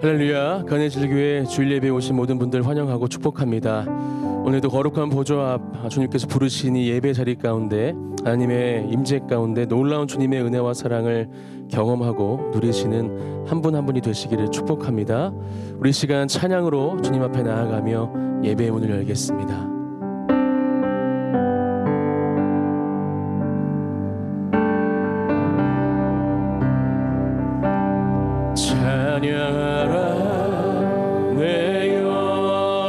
할렐루야. 간해질교회 주일 예배에 오신 모든 분들 환영하고 축복합니다. 오늘도 거룩한 보좌 앞 주님께서 부르시니 예배 자리 가운데 하나님의 임재 가운데 놀라운 주님의 은혜와 사랑을 경험하고 누리시는 한 분 한 분이 되시기를 축복합니다. 우리 시간 찬양으로 주님 앞에 나아가며 예배의 문을 열겠습니다. 찬양하라 내 영혼아,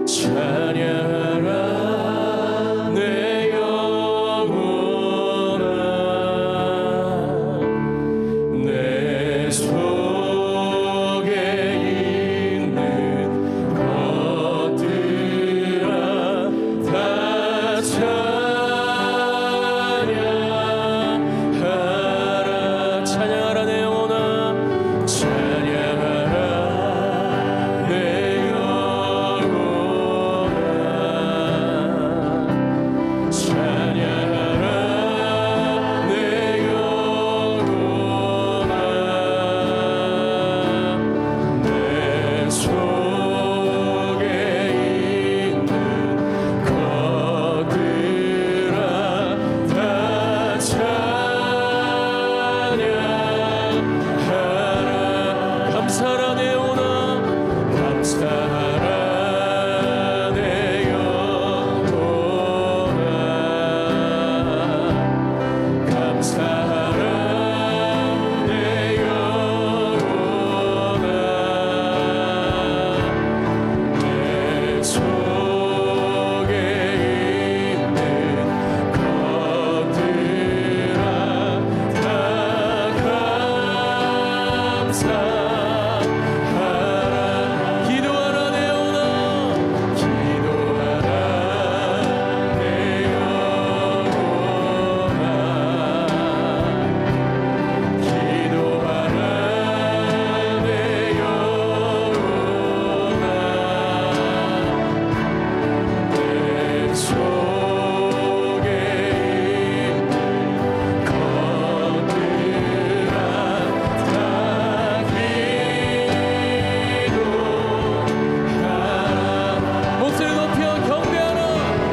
찬양하라 내 영혼아, 내 속에 있는 것들아 다 찬양하라 내 영혼아, 찬양하라 내 영혼아, 찬양하라 내 영혼아, 내 속에 있는 것들아 다 감사하라 내 영혼아, 감사하라 내 영혼아, 감사하라 내 영혼아, 내 속에 있는 것들아 다 기도하라 내 영혼아, 기도하라 내 영혼아, 기도하라 내 영혼아, 내 속에 있는 것들아 다 목소리 높여 경배하라,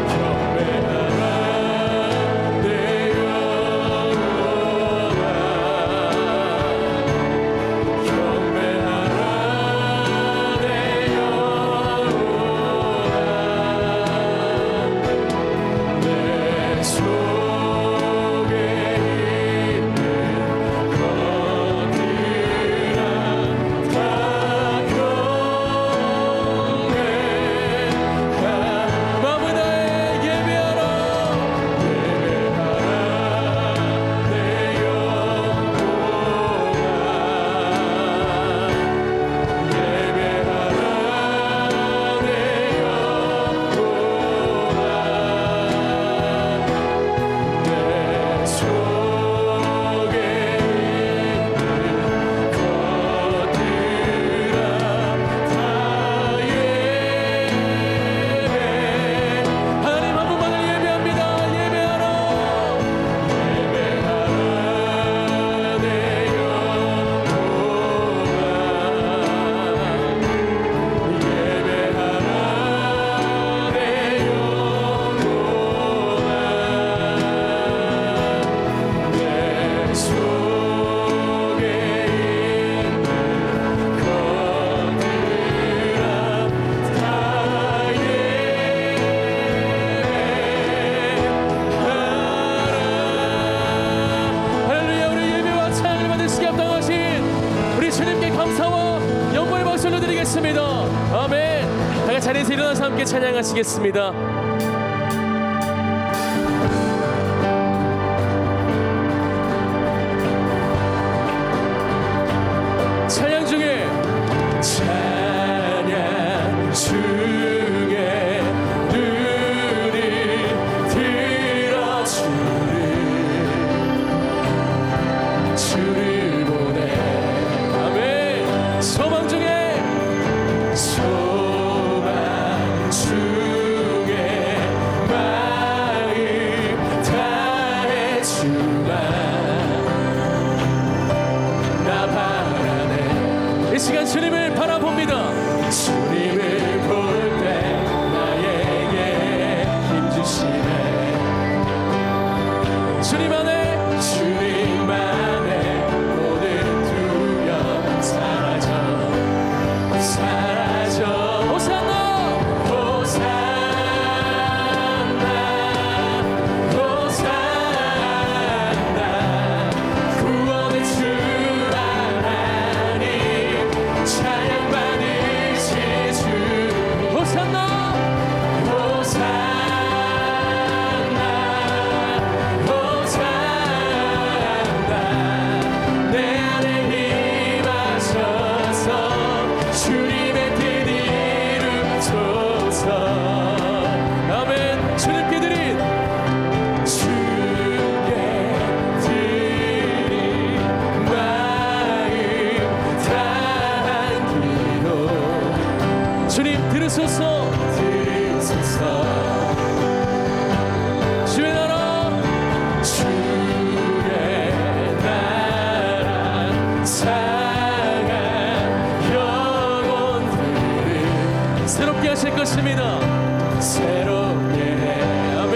경배하라 내 영혼아, 경배하라 내 영혼아, 내 속에 있는 것들아 다 마음을 다해 예배하라, 예배하라 내 영혼아, 예배하라 내 영혼아, 내 속에 있는 것들아 다 하나님 한 분만을 예배합니다. 예배하라, 예배하라 내 영혼아, 예배하라 내 영혼아, 내 속에 있는 것들아 다 할렐루야. 우리 예배와 찬양을 받을 시기 합당하신 우리 주님께 감사와 영광의 박수 올려드리겠습니다. 아멘. 다 같이 자리에서 일어나서 함께 찬양하시겠습니다. 찬양 중에 찬양 중에 눈이 들어주리 주를 보내. 아멘. 소망 중에 마음 다해 주라. 주님 안에 주님 안에 모든 두려움 사라져 호산나 구원의 주 하나님 찬양 받으시 주 호산나 내 안에 임하셔서 주님의 뜻 이루소서. 아멘. 주님께 드린 마음 다한 기도 주님 들으소서. 주의 나라 상한 영혼들을 새롭게 하실 것입니다. 새롭게 아멘.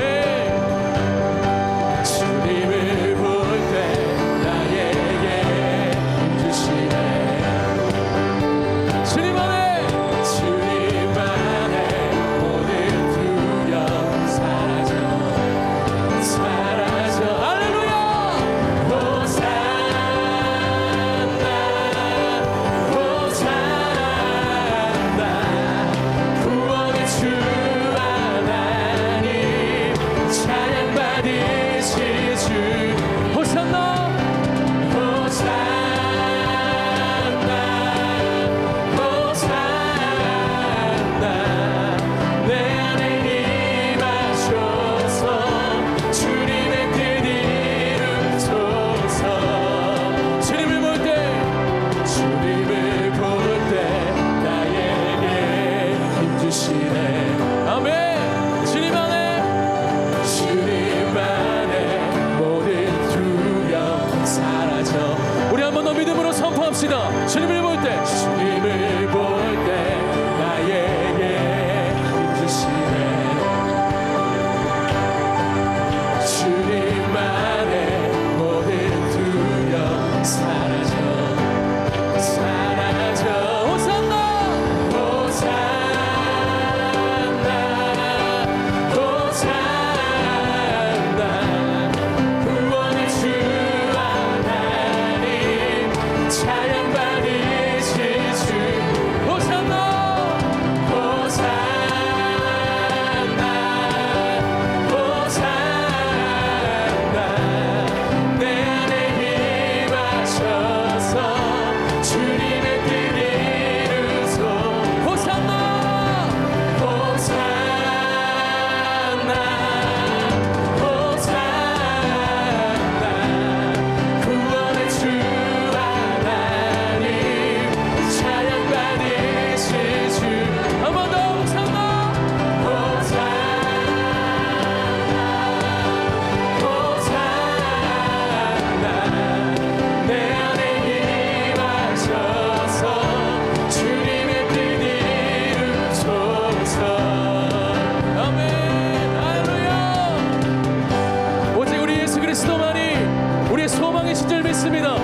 주님을 볼 때 나에게 힘주시네. 주님 안에 모든 두려움 사라져 할렐루야. 호산나 구원의 주 하나님 찬양 받으시 주 호산나 내 안에 임하셔서 주님의 뜻 이루소서. 주님을 볼 때 나에게 힘주시네. 아멘. 주님 안에 모든 두려움 사라져. 우리 한 번 더 믿음으로 선포합시다. 주님을 볼 때 나에게 힘주시네. 주님 안에 모든 두려움 사라져 호산나 구원의 주 하나님 찬양 받으시 주 호산나 내 안에 임하셔서 주님의 뜻 이루소. 호산나 구원의 주 하나님 찬양 받으시 주. 한 번 더 호산나 내 안에 임하셔서 주님의 뜻 이루소서. 아멘. 할렐루야. 오직 우리 예수 그리스도만이 우리의 소망이신 줄 믿습니다.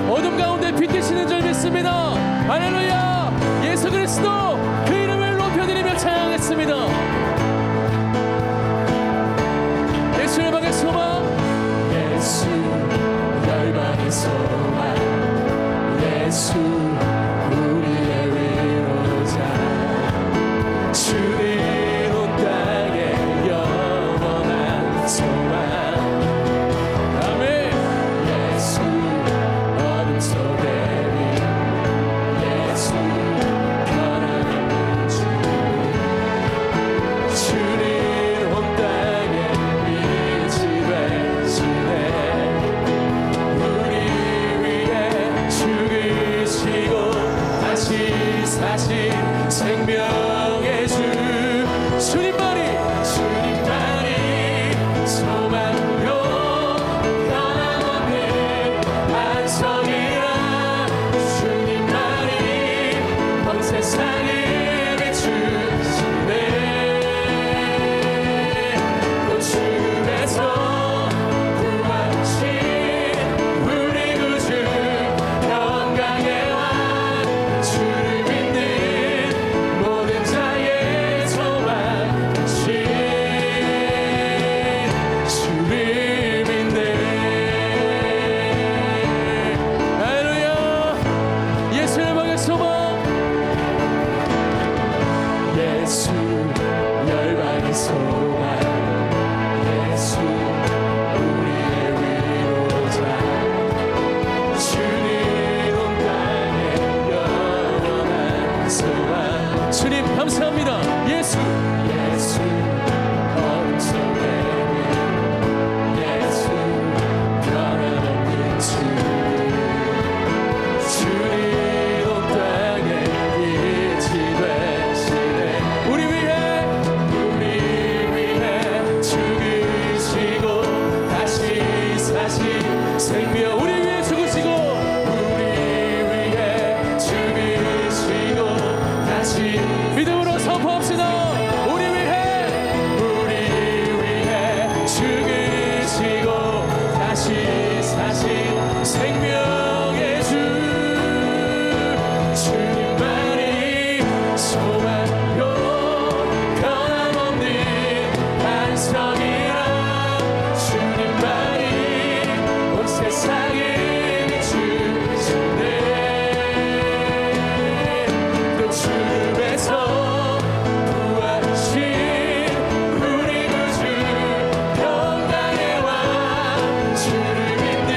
어둠 가운데 빛 되시는 줄 믿습니다. 할렐루야. 예수 그리스도 그 이름을 높여드리며 찬양하겠습니다. 예수 열방의 소망 예수 열방의 소망 예수 우리의 위로자 주님 온 땅에 영원한 소망. 아멘. 예수 어둠 속에 빛 예수 변함없는 주 생명 우리 위해 죽으시고 우리 위해 죽으시고 다시 믿음으로 선포합시다. 우리 위해 죽으시고 다시 사신 생명의 주 주님만이 소망요 변함없는 반석이라 주님만이 온 세상을 비추시네. 또 주님에서 부활하신 우리 구주 평강의 왕 주를 믿는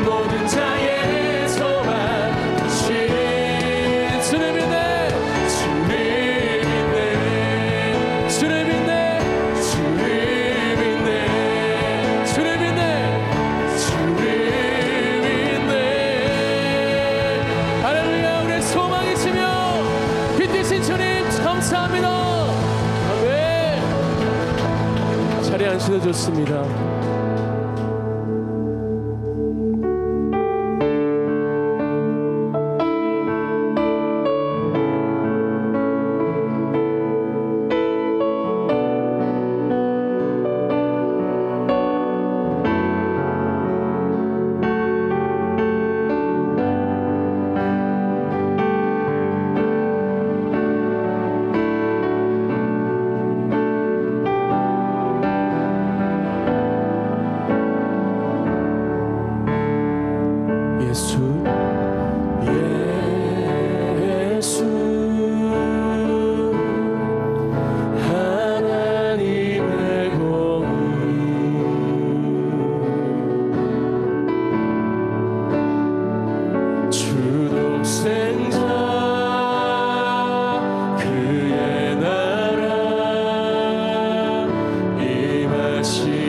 모든 자의 소망이신 주를 믿네 주를 믿네 주를 믿네 주를 믿네 주를 믿네 할렐루야. 우리의 소망이시며 빛되신 주님 감사합니다. 아멘. 자리에 앉으셔도 좋습니다. 예수 하나님의 공의 주독생자 그의 나라 임하시네.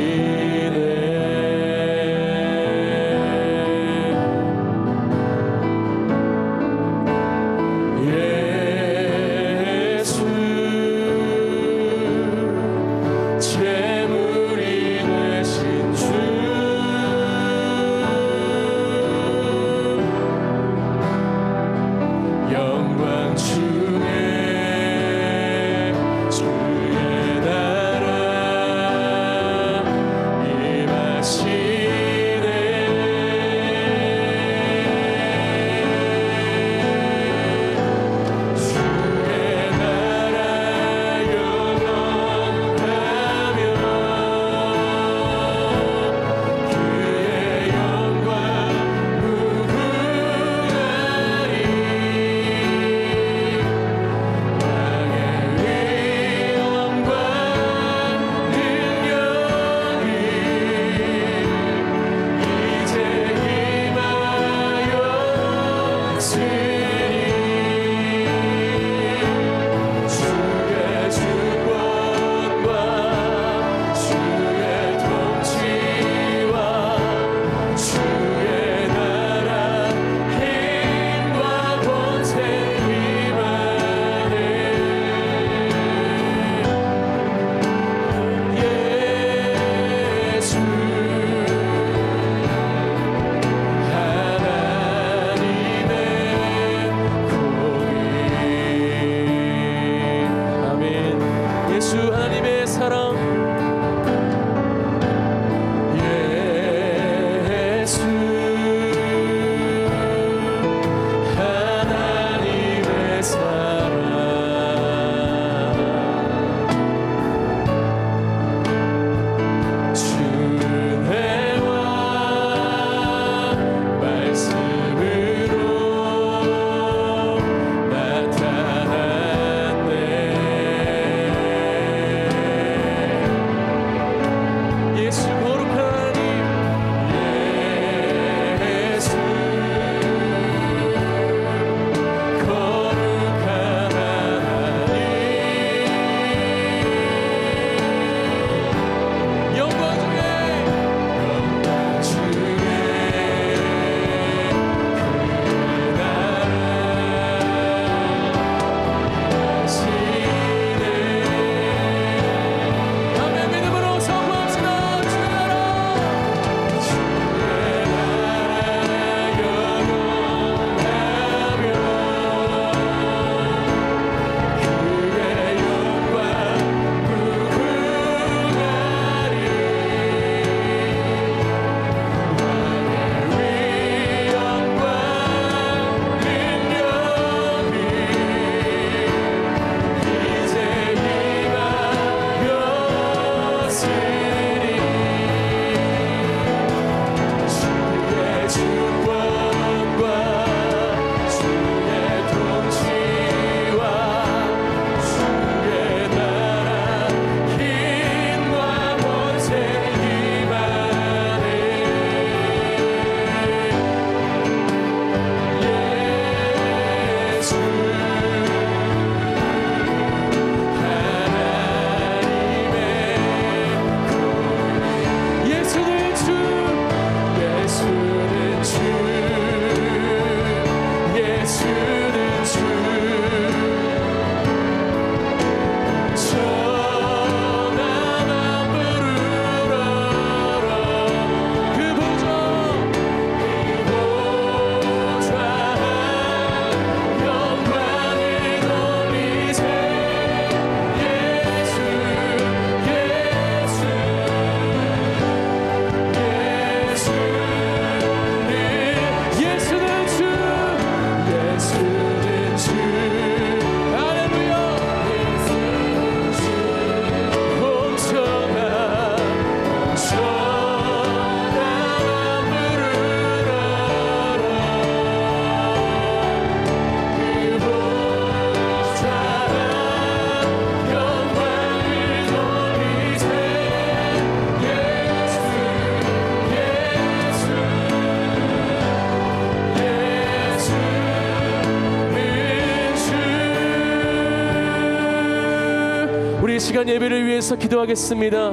시간 예배를 위해서 기도하겠습니다.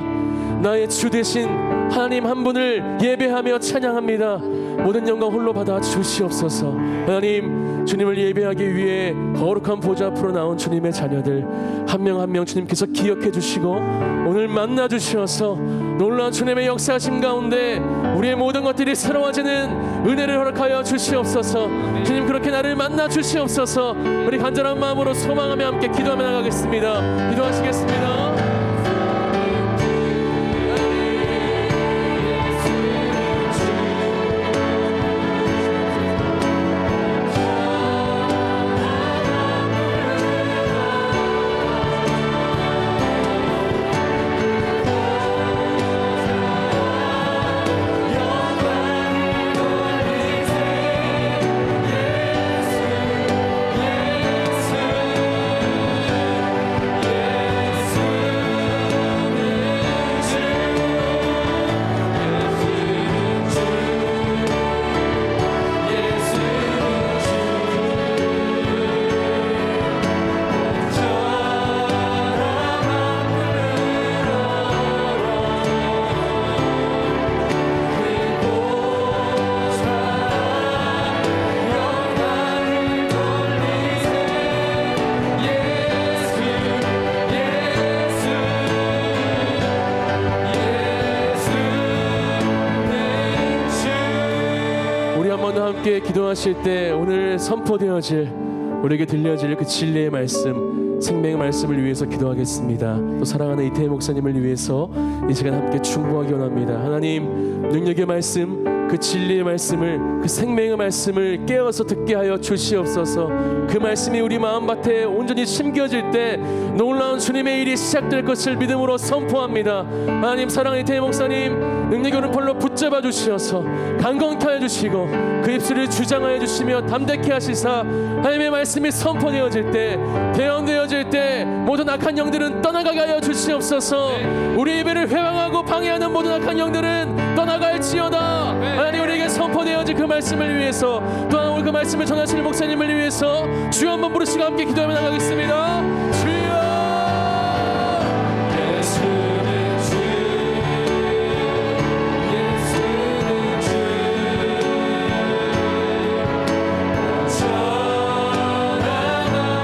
나의 주 되신 하나님 한 분을 예배하며 찬양합니다. 모든 영광 홀로 받아 주시옵소서. 하나님, 주님을 예배하기 위해 거룩한 보좌 앞으로 나온 주님의 자녀들 한 명 한 명 주님께서 기억해 주시고 오늘 만나 주셔서 놀라운 주님의 역사하심 가운데 우리의 모든 것들이 새로워지는 은혜를 허락하여 주시옵소서. 주님, 그렇게 나를 만나 주시옵소서. 우리 간절한 마음으로 소망하며 함께 기도하며 나가겠습니다. 기도하시겠습니다. 함께 기도하실 때 오늘 선포되어질 우리에게 들려질 그 진리의 말씀, 생명의 말씀을 위해서 기도하겠습니다. 또 사랑하는 이태희 목사님을 위해서 이 시간 함께 충고하기 원합니다. 하나님, 능력의 말씀, 그 진리의 말씀을, 그 생명의 말씀을 깨어서 듣게 하여 주시옵소서. 그 말씀이 우리 마음밭에 온전히 심겨질 때 놀라운 주님의 일이 시작될 것을 믿음으로 선포합니다. 하나님, 사랑하는 이태희 목사님 능력의 오른팔로 붙잡아 주시어서 강건케 하여 주시고 그 입술을 주장하여 주시며 담대케 하시사 하나님의 말씀이 선포되어질 때, 대언되어질 때 모든 악한 영들은 떠나가게 하여 주시옵소서. 우리 예배를 회방하고 방해하는 모든 악한 영들은 떠나갈지어다. 하나님, 우리에게 선포되어질 그 말씀을 위해서, 또한 오늘 그 말씀을 전하시는 목사님을 위해서 주여 한번 부르시고 함께 기도하며 나가겠습니다. 주여, 예수는 주, 예수는 주, 전하만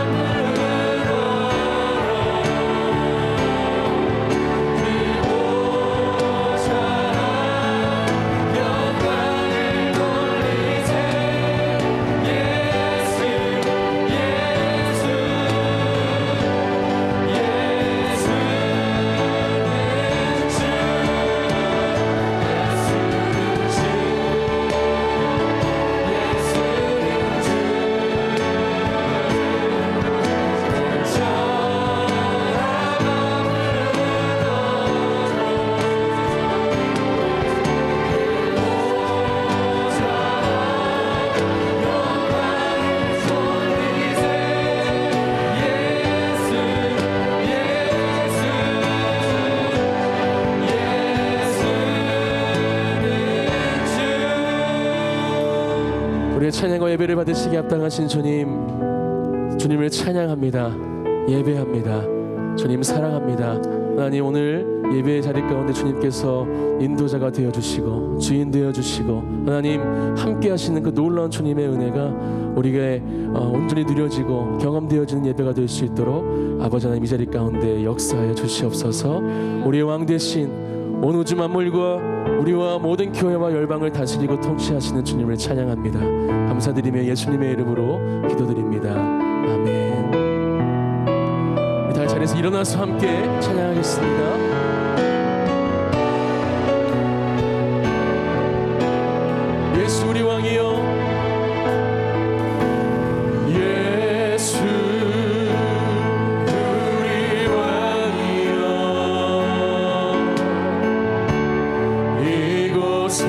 부르러 우리의 찬양과 예배를 받으시기에 합당하신 주님, 주님을 찬양합니다. 예배합니다. 주님 사랑합니다. 하나님, 오늘 예배의 자리 가운데 주님께서 인도자가 되어주시고 주인 되어주시고 하나님 함께 하시는 그 놀라운 주님의 은혜가 우리에게 온전히 누려지고 경험되어지는 예배가 될 수 있도록 아버지 하나님 이 자리 가운데 역사하여 주시옵소서. 우리의 왕 되신 온 우주 만물과 우리와 모든 교회와 열방을 다스리고 통치하시는 주님을 찬양합니다. 감사드리며 예수님의 이름으로 기도드립니다. 아멘. 다 자리에서 일어나서 함께 찬양하겠습니다. 예수 우리 왕이여, 예수 우리 왕이여, 이곳에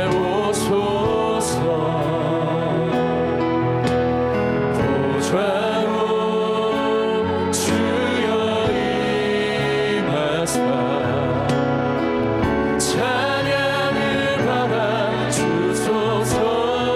오소서. 보좌로 주여 임하사 찬양을 받아 주소서.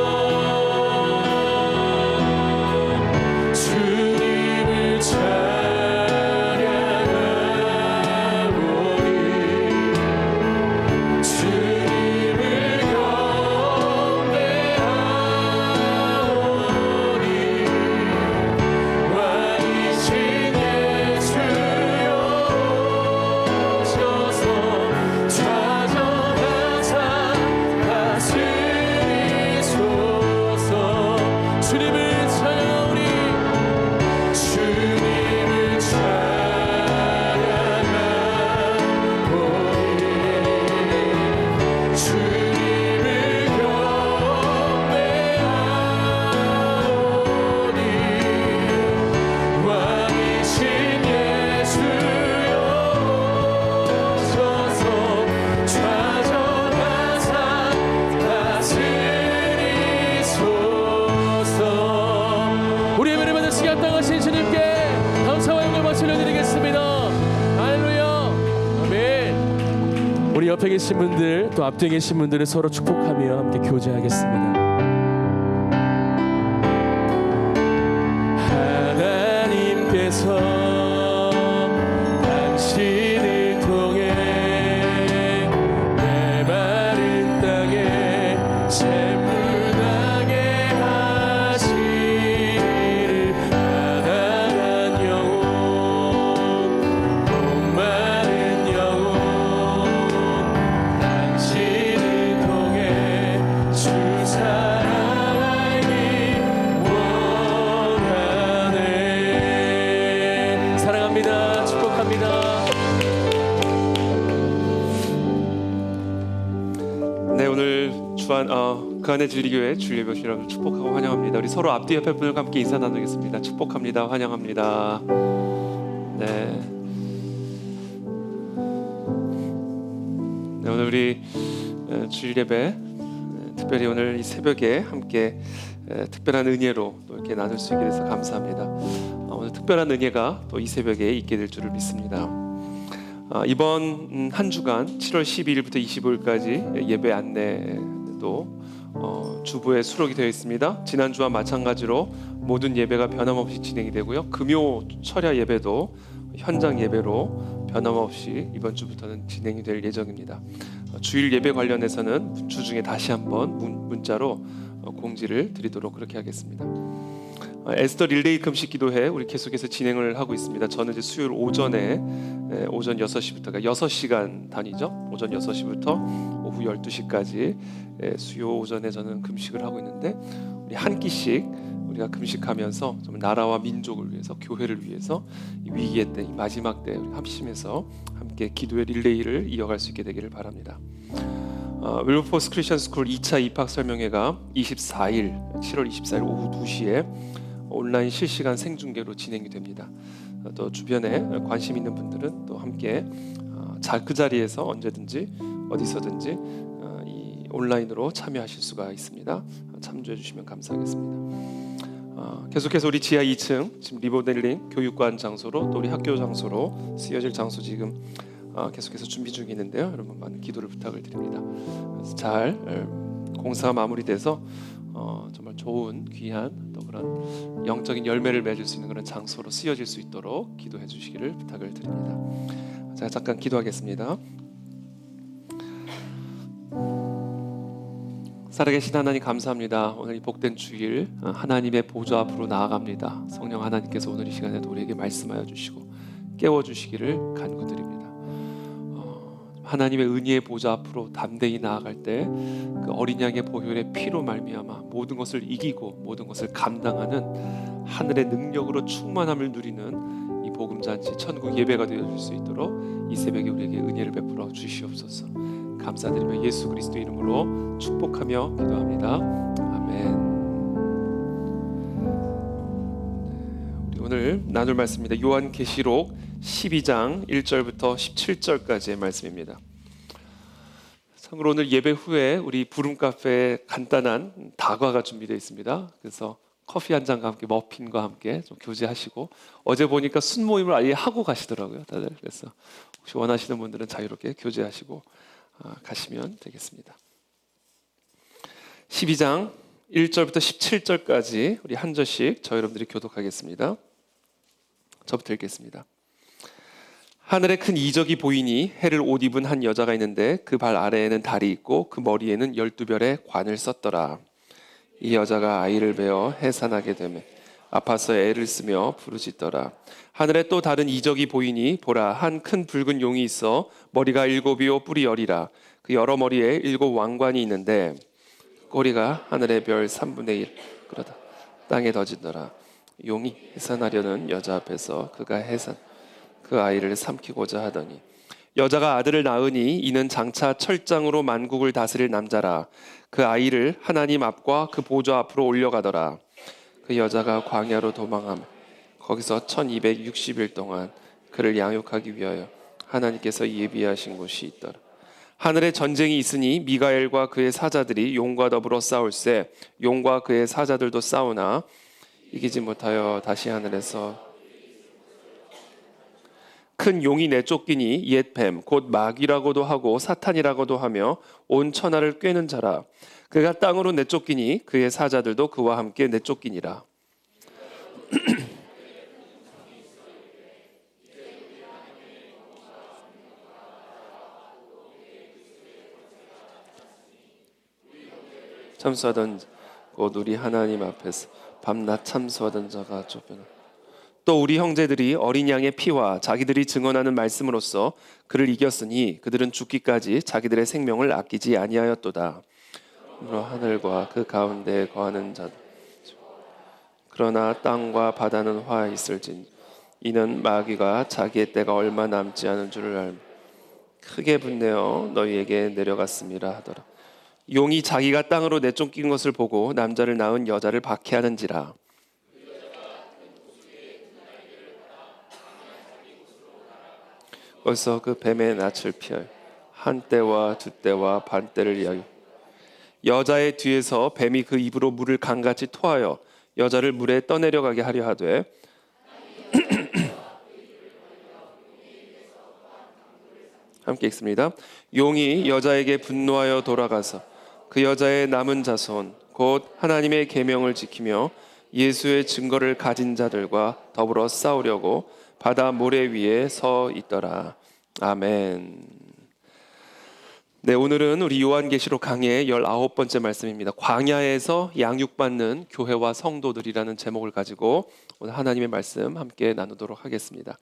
앞에 계신 분들 또 앞뒤에 계신 분들을 서로 축복하며 함께 교제하겠습니다. 하나님께서 당신을 통해 내 마른 땅에 샘물나게 하시기를 가난한 영혼 목마른 영혼 당신을 통해 주 사랑 알기 원하네. 사랑합니다. 축복합니다. 네, 오늘 그 안에 진리교회 주일예배 여러분 축복하고 환영합니다. 우리 서로 앞뒤 옆에 분들과 함께 인사 나누겠습니다. 축복합니다. 환영합니다. 네, 오늘 우리 주일예배 특별히 오늘 이 새벽에 함께 특별한 은혜로 또 이렇게 나눌 수 있게 돼서 감사합니다. 오늘 특별한 은혜가 또 이 새벽에 있게 될 줄을 믿습니다. 이번 한 주간 7월 12일부터 25일까지 예배 안내도 주부에 수록이 되어 있습니다. 지난주와 마찬가지로 모든 예배가 변함없이 진행이 되고요. 금요 철야 예배도 현장 예배로 변함없이 이번 주부터는 진행이 될 예정입니다. 주일 예배 관련해서는 주중에 다시 한번 문자로 공지를 드리도록 그렇게 하겠습니다. 에스더 릴레이 금식 기도회 우리 계속해서 진행을 하고 있습니다. 저는 이제 수요일 오전에 오전 6시부터가 6시간 단위죠. 오전 6시부터 오후 12시까지 수요 오전에 저는 금식을 하고 있는데 우리 한 끼씩 우리가 금식하면서 정말 나라와 민족을 위해서 교회를 위해서 이 위기의 때, 이 마지막 때 우리 합심해서 함께 기도의 릴레이를 이어갈 수 있게 되기를 바랍니다. 윌버포스 크리스천 스쿨 2차 입학 설명회가 24일 7월 24일 오후 2시에 온라인 실시간 생중계로 진행이 됩니다. 또 주변에 관심 있는 분들은 또 함께 그 자리에서 언제든지 어디서든지 이 온라인으로 참여하실 수가 있습니다. 참조해 주시면 감사하겠습니다. 계속해서 우리 지하 2층 지금 리모델링 교육관 장소로 또 우리 학교 장소로 쓰여질 장소 지금 계속해서 준비 중에 있는데요. 여러분 많은 기도를 부탁을 드립니다. 그래서 잘 공사가 마무리돼서 정말 좋은 귀한 또 그런 영적인 열매를 맺을 수 있는 그런 장소로 쓰여질 수 있도록 기도해 주시기를 부탁을 드립니다. 제가 잠깐 기도하겠습니다. 살아계신 하나님 감사합니다. 오늘 이 복된 주일 하나님의 보좌 앞으로 나아갑니다. 성령 하나님께서 오늘 이 시간에도 우리에게 말씀하여 주시고 깨워주시기를 간구드립니다. 하나님의 은혜의 보좌 앞으로 담대히 나아갈 때 그 어린 양의 보혈의 피로 말미암아 모든 것을 이기고 모든 것을 감당하는 하늘의 능력으로 충만함을 누리는 이 복음잔치 천국 예배가 되어질 수 있도록 이 새벽에 우리에게 은혜를 베풀어 주시옵소서. 감사드리며 예수 그리스도 이름으로 축복하며 기도합니다. 아멘. 우리 오늘 나눌 말씀입니다. 요한계시록 12장 1절부터 17절까지의 말씀입니다. 참고로 오늘 예배 후에 우리 부름카페에 간단한 다과가 준비되어 있습니다. 그래서 커피 한 잔과 함께 머핀과 함께 좀 교제하시고 어제 보니까 순모임을 아예 하고 가시더라고요, 다들. 그래서 혹시 원하시는 분들은 자유롭게 교제하시고 가시면 되겠습니다. 12장 1절부터 17절까지 우리 한 절씩 저 여러분들이 교독하겠습니다. 저부터 읽겠습니다. 하늘에 큰 이적이 보이니 해를 옷 입은 한 여자가 있는데 그 발 아래에는 달이 있고 그 머리에는 12별의 관을 썼더라. 이 여자가 아이를 베어 해산하게 되매 아파서 애를 쓰며 부르짖더라. 하늘에 또 다른 이적이 보이니 보라 한 큰 붉은 용이 있어 머리가 7이요 뿔이 10이라. 그 여러 머리에 7 왕관이 있는데 꼬리가 하늘의 별 3분의 1 그러다 땅에 던지더라. 용이 해산하려는 여자 앞에서 그가 그 아이를 삼키고자 하더니 여자가 아들을 낳으니 이는 장차 철장으로 만국을 다스릴 남자라. 그 아이를 하나님 앞과 그 보좌 앞으로 올려가더라. 그 여자가 광야로 도망하며 거기서 1260일 동안 그를 양육하기 위하여 하나님께서 예비하신 곳이 있더라. 하늘에 전쟁이 있으니 미가엘과 그의 사자들이 용과 더불어 싸울세 용과 그의 사자들도 싸우나 이기지 못하여 다시 하늘에서 큰 용이 내쫓기니 옛 뱀 곧 마귀라고도 하고 사탄이라고도 하며 온 천하를 꿰는 자라. 그가 땅으로 내쫓기니 그의 사자들도 그와 함께 내쫓기니라. 참수하던 곧 우리 하나님 앞에서 밤낮 참수하던 자가 쫓겨나. 또 우리 형제들이 어린 양의 피와 자기들이 증언하는 말씀으로써 그를 이겼으니 그들은 죽기까지 자기들의 생명을 아끼지 아니하였도다. 그러므로 하늘과 그 가운데에 거하는 자 그러나 땅과 바다는 화 있을진 이는 마귀가 자기의 때가 얼마 남지 않은 줄을 알며 크게 분내어 너희에게 내려갔음이라 하더라. 용이 자기가 땅으로 내쫓긴 것을 보고 남자를 낳은 여자를 박해하는지라. 거기서 그 뱀의 낯을 피하여 한 때와 두 때와 반 때를 이야기. 여자의 뒤에서 뱀이 그 입으로 물을 강같이 토하여 여자를 물에 떠내려가게 하려 하되 함께 읽습니다. 용이 여자에게 분노하여 돌아가서 그 여자의 남은 자손 곧 하나님의 계명을 지키며 예수의 증거를 가진 자들과 더불어 싸우려고 바다 모래 위에 서 있더라. 아멘. 네, 오늘은 우리 요한계시록 강의 19번째 말씀입니다. 광야에서 양육받는 교회와 성도들이라는 제목을 가지고 오늘 하나님의 말씀 함께 나누도록 하겠습니다.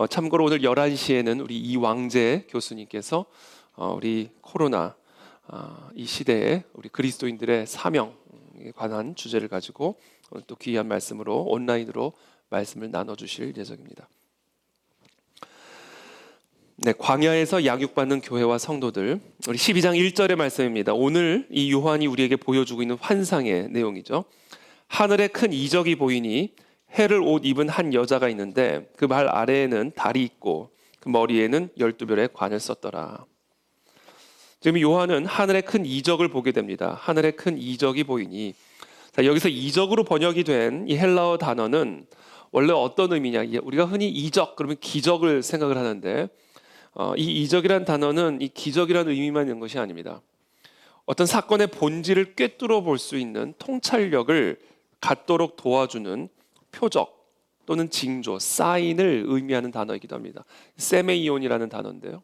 참고로 오늘 11시에는 우리 이왕재 교수님께서 우리 코로나 이 시대에 우리 그리스도인들의 사명에 관한 주제를 가지고 오늘 또 귀한 말씀으로 온라인으로 말씀을 나눠주실 예정입니다. 네, 광야에서 양육받는 교회와 성도들, 우리 12장 1절의 말씀입니다. 오늘 이 요한이 우리에게 보여주고 있는 환상의 내용이죠. 하늘에 큰 이적이 보이니 해를 옷 입은 한 여자가 있는데 그 발 아래에는 달이 있고 그 머리에는 12별의 관을 썼더라. 지금 요한은 하늘에 큰 이적을 보게 됩니다. 하늘에 큰 이적이 보이니, 자, 여기서 이적으로 번역이 된 이 헬라어 단어는 원래 어떤 의미냐? 우리가 흔히 이적 그러면 기적을 생각을 하는데 이 이적이란 단어는 이 기적이라는 의미만 있는 것이 아닙니다. 어떤 사건의 본질을 꿰뚫어 볼 수 있는 통찰력을 갖도록 도와주는 표적 또는 징조, 사인을 의미하는 단어이기도 합니다. 세메이온이라는 단어인데요.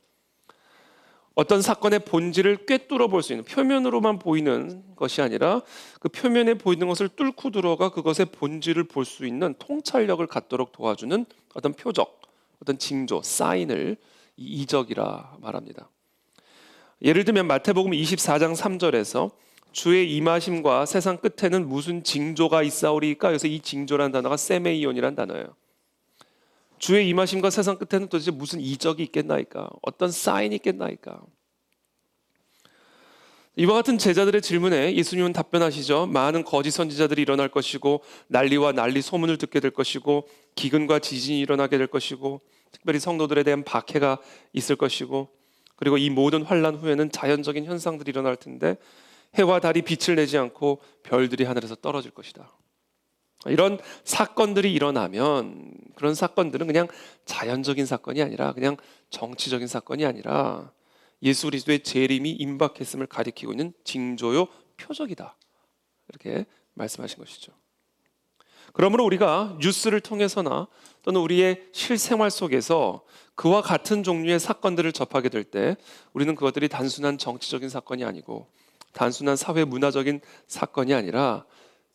어떤 사건의 본질을 꿰뚫어 볼 수 있는, 표면으로만 보이는 것이 아니라 그 표면에 보이는 것을 뚫고 들어가 그것의 본질을 볼 수 있는 통찰력을 갖도록 도와주는 어떤 표적, 어떤 징조, 사인을 이적이라 말합니다. 예를 들면 마태복음 24장 3절에서 주의 임하심과 세상 끝에는 무슨 징조가 있사오리까? 그래서 이 징조라는 단어가 세메이온이라는 단어예요. 주의 임하심과 세상 끝에는 도대체 무슨 이적이 있겠나이까? 어떤 사인이 있겠나이까? 이와 같은 제자들의 질문에 예수님은 답변하시죠. 많은 거짓 선지자들이 일어날 것이고 난리와 난리 소문을 듣게 될 것이고 기근과 지진이 일어나게 될 것이고 특별히 성도들에 대한 박해가 있을 것이고 그리고 이 모든 환난 후에는 자연적인 현상들이 일어날 텐데 해와 달이 빛을 내지 않고 별들이 하늘에서 떨어질 것이다. 이런 사건들이 일어나면 그런 사건들은 그냥 자연적인 사건이 아니라 그냥 정치적인 사건이 아니라 예수 그리스도의 재림이 임박했음을 가리키고 있는 징조요 표적이다. 이렇게 말씀하신 것이죠. 그러므로 우리가 뉴스를 통해서나 또는 우리의 실생활 속에서 그와 같은 종류의 사건들을 접하게 될 때 우리는 그것들이 단순한 정치적인 사건이 아니고 단순한 사회 문화적인 사건이 아니라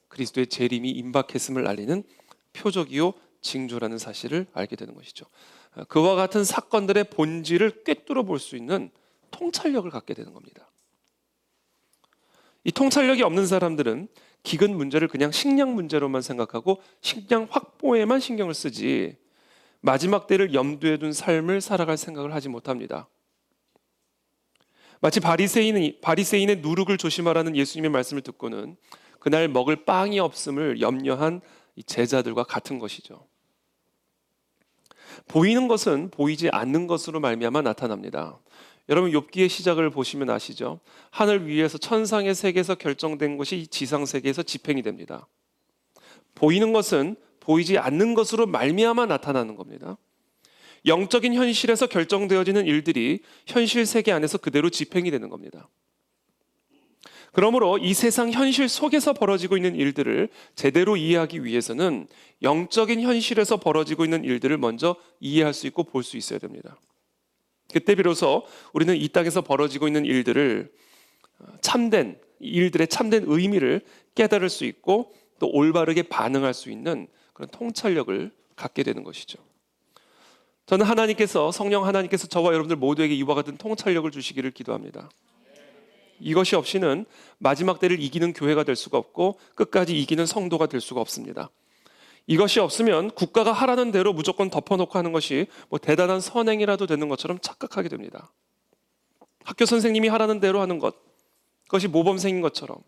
그리스도의 재림이 임박했음을 알리는 표적이요 징조라는 사실을 알게 되는 것이죠. 그와 같은 사건들의 본질을 꿰뚫어 볼 수 있는 통찰력을 갖게 되는 겁니다. 이 통찰력이 없는 사람들은 기근 문제를 그냥 식량 문제로만 생각하고 식량 확보에만 신경을 쓰지 마지막 때를 염두에 둔 삶을 살아갈 생각을 하지 못합니다. 마치 바리새인의 누룩을 조심하라는 예수님의 말씀을 듣고는 그날 먹을 빵이 없음을 염려한 이 제자들과 같은 것이죠. 보이는 것은 보이지 않는 것으로 말미암아 나타납니다. 여러분 욥기의 시작을 보시면 아시죠? 하늘 위에서 천상의 세계에서 결정된 것이 지상 세계에서 집행이 됩니다. 보이는 것은 보이지 않는 것으로 말미암아 나타나는 겁니다. 영적인 현실에서 결정되어지는 일들이 현실 세계 안에서 그대로 집행이 되는 겁니다. 그러므로 이 세상 현실 속에서 벌어지고 있는 일들을 제대로 이해하기 위해서는 영적인 현실에서 벌어지고 있는 일들을 먼저 이해할 수 있고 볼 수 있어야 됩니다. 그때 비로소 우리는 이 땅에서 벌어지고 있는 일들을 참된 일들의 참된 의미를 깨달을 수 있고 또 올바르게 반응할 수 있는 그런 통찰력을 갖게 되는 것이죠. 저는 성령 하나님께서 저와 여러분들 모두에게 이와 같은 통찰력을 주시기를 기도합니다. 이것이 없이는 마지막 때를 이기는 교회가 될 수가 없고 끝까지 이기는 성도가 될 수가 없습니다. 이것이 없으면 국가가 하라는 대로 무조건 덮어놓고 하는 것이 뭐 대단한 선행이라도 되는 것처럼 착각하게 됩니다. 학교 선생님이 하라는 대로 하는 것, 그것이 모범생인 것처럼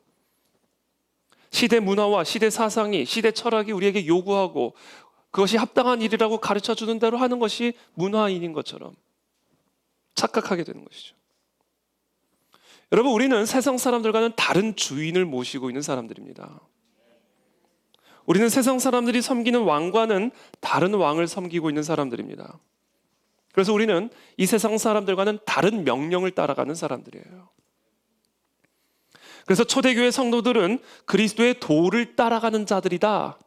시대 문화와 시대 사상이, 시대 철학이 우리에게 요구하고 그것이 합당한 일이라고 가르쳐주는 대로 하는 것이 문화인인 것처럼 착각하게 되는 것이죠. 여러분, 우리는 세상 사람들과는 다른 주인을 모시고 있는 사람들입니다. 우리는 세상 사람들이 섬기는 왕과는 다른 왕을 섬기고 있는 사람들입니다. 그래서 우리는 이 세상 사람들과는 다른 명령을 따라가는 사람들이에요. 그래서 초대교회 성도들은 그리스도의 도를 따라가는 자들이다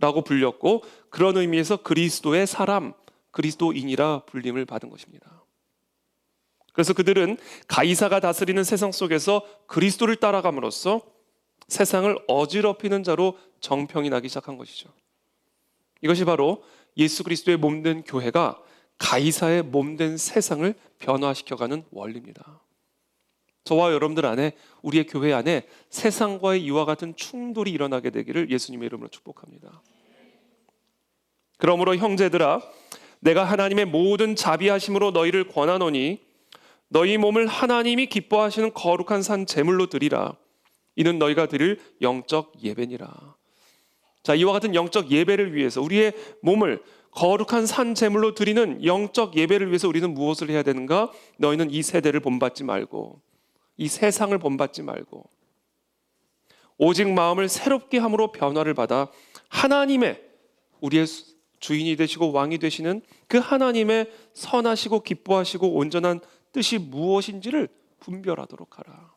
라고 불렸고, 그런 의미에서 그리스도의 사람, 그리스도인이라 불림을 받은 것입니다. 그래서 그들은 가이사가 다스리는 세상 속에서 그리스도를 따라감으로써 세상을 어지럽히는 자로 정평이 나기 시작한 것이죠. 이것이 바로 예수 그리스도의 몸된 교회가 가이사의 몸된 세상을 변화시켜가는 원리입니다. 저와 여러분들 안에, 우리의 교회 안에 세상과의 이와 같은 충돌이 일어나게 되기를 예수님의 이름으로 축복합니다. 그러므로 형제들아, 내가 하나님의 모든 자비하심으로 너희를 권하노니 너희 몸을 하나님이 기뻐하시는 거룩한 산 제물로 드리라. 이는 너희가 드릴 영적 예배니라. 자, 이와 같은 영적 예배를 위해서, 우리의 몸을 거룩한 산 제물로 드리는 영적 예배를 위해서 우리는 무엇을 해야 되는가? 너희는 이 세대를 본받지 말고, 이 세상을 본받지 말고, 오직 마음을 새롭게 함으로 변화를 받아 하나님의, 우리의 주인이 되시고 왕이 되시는 그 하나님의 선하시고 기뻐하시고 온전한 뜻이 무엇인지를 분별하도록 하라.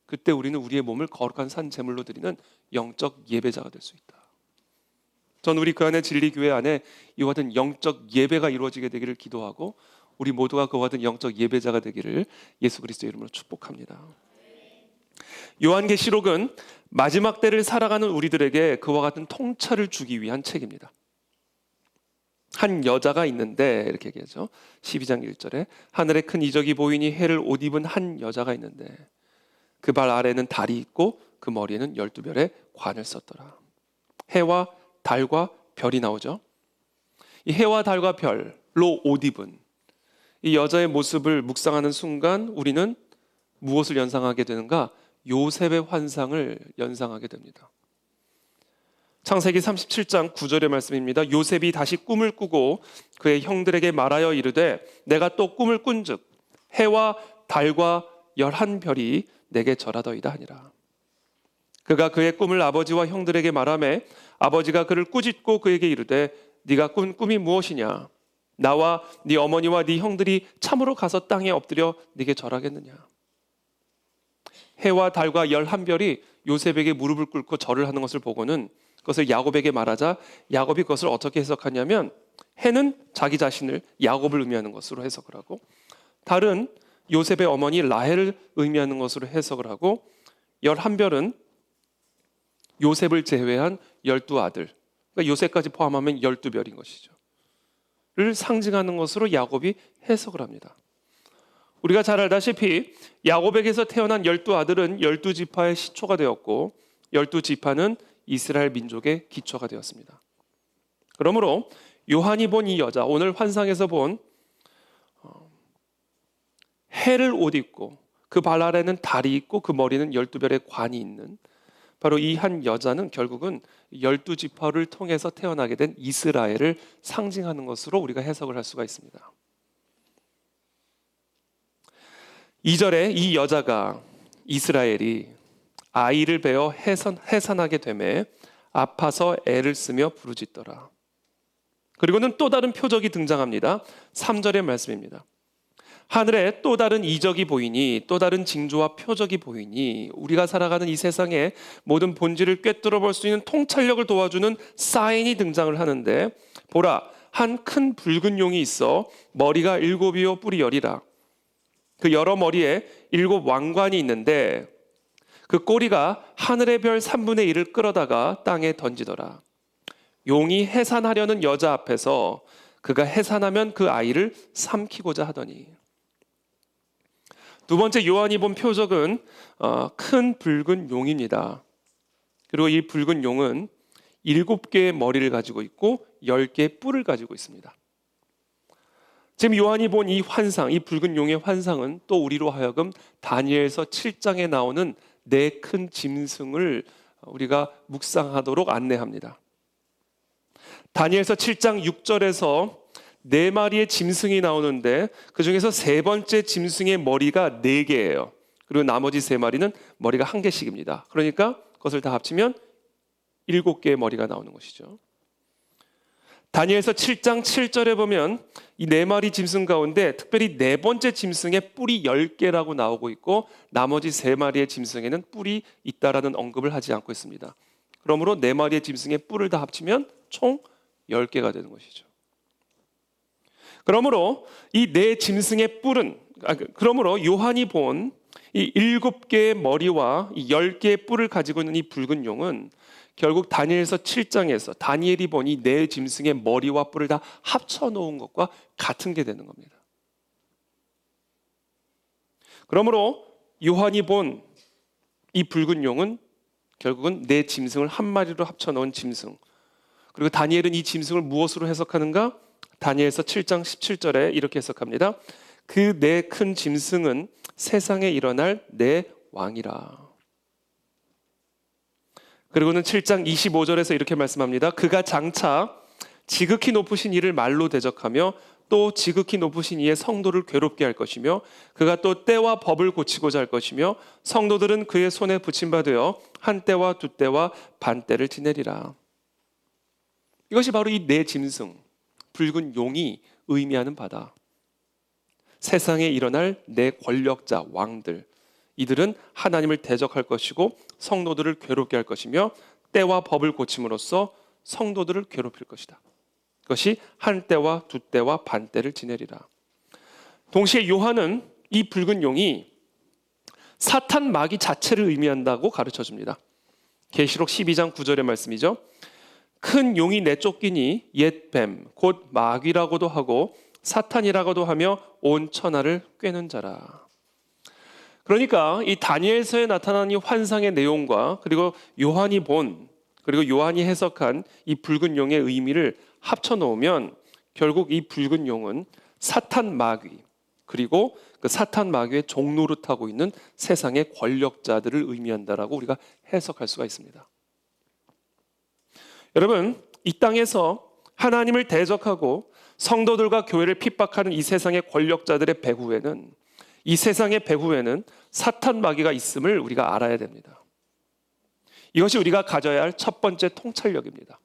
그때 우리는 우리의 몸을 거룩한 산 제물로 드리는 영적 예배자가 될 수 있다. 전 우리 그 안에 진리교회 안에 이와 같은 영적 예배가 이루어지게 되기를 기도하고, 우리 모두가 그와 같은 영적 예배자가 되기를 예수 그리스도의 이름으로 축복합니다. 요한계시록은 마지막 때를 살아가는 우리들에게 그와 같은 통찰을 주기 위한 책입니다. 한 여자가 있는데, 이렇게 얘기하죠. 12장 1절에 하늘에 큰 이적이 보이니 해를 옷 입은 한 여자가 있는데 그 발 아래는 달이 있고 그 머리에는 12별의 관을 썼더라. 해와 달과 별이 나오죠. 이 해와 달과 별로 옷 입은 이 여자의 모습을 묵상하는 순간 우리는 무엇을 연상하게 되는가? 요셉의 환상을 연상하게 됩니다. 창세기 37장 9절의 말씀입니다. 요셉이 다시 꿈을 꾸고 그의 형들에게 말하여 이르되 내가 또 꿈을 꾼즉 해와 달과 11별이 내게 절하더이다 하니라. 그가 그의 꿈을 아버지와 형들에게 말하매 아버지가 그를 꾸짖고 그에게 이르되 네가 꾼 꿈이 무엇이냐? 나와 네 어머니와 네 형들이 참으로 가서 땅에 엎드려 네게 절하겠느냐? 해와 달과 11별이 요셉에게 무릎을 꿇고 절을 하는 것을 보고는 그것을 야곱에게 말하자 야곱이 그것을 어떻게 해석하냐면, 해는 자기 자신을, 야곱을 의미하는 것으로 해석을 하고, 달은 요셉의 어머니 라헬을 의미하는 것으로 해석을 하고, 11별은 요셉을 제외한 12아들, 그러니까 요셉까지 포함하면 12별인 것이죠. 를 상징하는 것으로 야곱이 해석을 합니다. 우리가 잘 알다시피 야곱에게서 태어난 12아들은 12지파의 시초가 되었고 12지파는 이스라엘 민족의 기초가 되었습니다. 그러므로 요한이 본 이 여자, 오늘 환상에서 본 해를 옷 입고 그 발 아래는 달이 있고 그 머리는 12별의 관이 있는 바로 이 한 여자는 결국은 12지파를 통해서 태어나게 된 이스라엘을 상징하는 것으로 우리가 해석을 할 수가 있습니다. 2절에 이 여자가, 이스라엘이 아이를 베어 해산하게 되매 아파서 애를 쓰며 부르짖더라. 그리고는 또 다른 표적이 등장합니다. 3절의 말씀입니다. 하늘에 또 다른 이적이 보이니, 또 다른 징조와 표적이 보이니, 우리가 살아가는 이 세상의 모든 본질을 꿰뚫어 볼 수 있는 통찰력을 도와주는 사인이 등장을 하는데, 보라, 한 큰 붉은 용이 있어 머리가 7이요 뿔이 10이라. 그 여러 머리에 7 왕관이 있는데 그 꼬리가 하늘의 별 3분의 1을 끌어다가 땅에 던지더라. 용이 해산하려는 여자 앞에서 그가 해산하면 그 아이를 삼키고자 하더니. 두 번째 요한이 본 표적은 큰 붉은 용입니다. 그리고 이 붉은 용은 7개의 머리를 가지고 있고 10개의 뿔을 가지고 있습니다. 지금 요한이 본 이 환상, 이 붉은 용의 환상은 또 우리로 하여금 다니엘서 7장에 나오는 네 큰 짐승을 우리가 묵상하도록 안내합니다. 다니엘서 7장 6절에서 4마리의 짐승이 나오는데 그 중에서 세 번째 짐승의 머리가 4개예요. 그리고 나머지 3마리는 머리가 1개씩입니다. 그러니까 그것을 다 합치면 7개의 머리가 나오는 것이죠. 다니엘서 7장 7절에 보면 이 4마리 짐승 가운데 특별히 4번째 짐승의 뿔이 10개라고 나오고 있고 나머지 3마리의 짐승에는 뿔이 있다라는 언급을 하지 않고 있습니다. 그러므로 4마리의 짐승의 뿔을 다 합치면 총 10개가 되는 것이죠. 그러므로 이 4짐승의 뿔은, 그러므로 요한이 본 이 7개의 머리와 이 10개의 뿔을 가지고 있는 이 붉은 용은 결국 다니엘서 7장에서 다니엘이 본 이 4짐승의 머리와 뿔을 다 합쳐놓은 것과 같은 게 되는 겁니다. 그러므로 요한이 본 이 붉은 용은 결국은 4짐승을 한 마리로 합쳐놓은 짐승. 그리고 다니엘은 이 짐승을 무엇으로 해석하는가? 다니엘서 7장 17절에 이렇게 해석합니다. 그 4큰 짐승은 세상에 일어날 4왕이라. 그리고는 7장 25절에서 이렇게 말씀합니다. 그가 장차 지극히 높으신 이를 말로 대적하며 또 지극히 높으신 이의 성도를 괴롭게 할 것이며 그가 또 때와 법을 고치고자 할 것이며 성도들은 그의 손에 붙임받으어 한 때와 두 때와 반 때를 지내리라. 이것이 바로 이 4짐승, 붉은 용이 의미하는 바다. 세상에 일어날 4 권력자, 왕들. 이들은 하나님을 대적할 것이고 성도들을 괴롭게 할 것이며 때와 법을 고침으로써 성도들을 괴롭힐 것이다. 그것이 한 때와 두 때와 반 때를 지내리라. 동시에 요한은 이 붉은 용이 사탄 마귀 자체를 의미한다고 가르쳐줍니다. 계시록 12장 9절의 말씀이죠. 큰 용이 내쫓기니 옛 뱀, 곧 마귀라고도 하고 사탄이라고도 하며 온 천하를 꿰는 자라. 그러니까 이 다니엘서에 나타난 이 환상의 내용과 그리고 요한이 본 그리고 요한이 해석한 이 붉은 용의 의미를 합쳐놓으면 결국 이 붉은 용은 사탄 마귀 그리고 그 사탄 마귀의 종노릇하고 있는 세상의 권력자들을 의미한다라고 우리가 해석할 수가 있습니다. 여러분, 이 땅에서 하나님을 대적하고 성도들과 교회를 핍박하는 이 세상의 권력자들의 배후에는 이 세상의 배후에는 사탄 마귀가 있음을 우리가 알아야 됩니다. 이것이 우리가 가져야 할 첫 번째 통찰력입니다.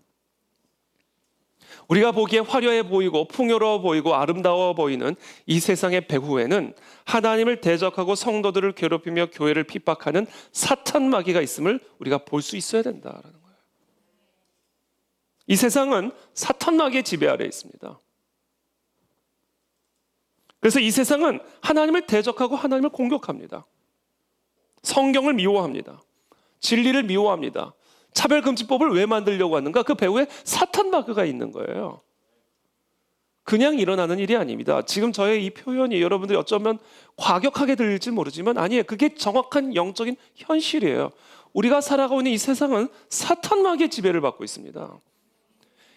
우리가 보기에 화려해 보이고 풍요로워 보이고 아름다워 보이는 이 세상의 배후에는 하나님을 대적하고 성도들을 괴롭히며 교회를 핍박하는 사탄 마귀가 있음을 우리가 볼 수 있어야 된다라는 거예요. 이 세상은 사탄 마귀의 지배 아래에 있습니다. 그래서 이 세상은 하나님을 대적하고 하나님을 공격합니다. 성경을 미워합니다. 진리를 미워합니다. 차별금지법을 왜 만들려고 하는가? 그 배후에 사탄 마귀가 있는 거예요. 그냥 일어나는 일이 아닙니다. 지금 저의 이 표현이 여러분들이 어쩌면 과격하게 들릴지 모르지만 아니에요. 그게 정확한 영적인 현실이에요. 우리가 살아가고 있는 이 세상은 사탄 마귀의 지배를 받고 있습니다.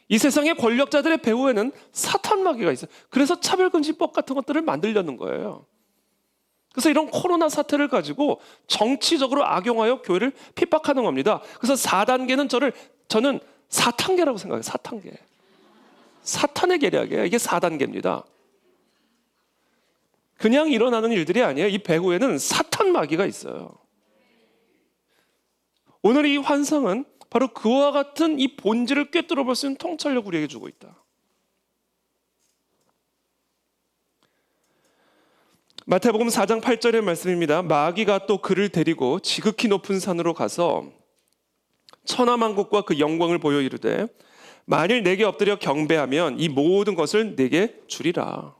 이 세상의 권력자들의 배후에는 사탄 마귀가 있어요. 그래서 차별금지법 같은 것들을 만들려는 거예요. 그래서 이런 코로나 사태를 가지고 정치적으로 악용하여 교회를 핍박하는 겁니다. 그래서 4단계는 저는 4탄계라고 생각해요. 4탄계. 사탄의 계략이에요. 이게 4단계입니다. 그냥 일어나는 일들이 아니에요. 이 배후에는 사탄 마귀가 있어요. 오늘 이 환상은 바로 그와 같은 이 본질을 꿰뚫어 볼 수 있는 통찰력을 우리에게 주고 있다. 마태복음 4장 8절의 말씀입니다. 마귀가 또 그를 데리고 지극히 높은 산으로 가서 천하만국과 그 영광을 보여 이르되 만일 내게 엎드려 경배하면 이 모든 것을 내게 주리라.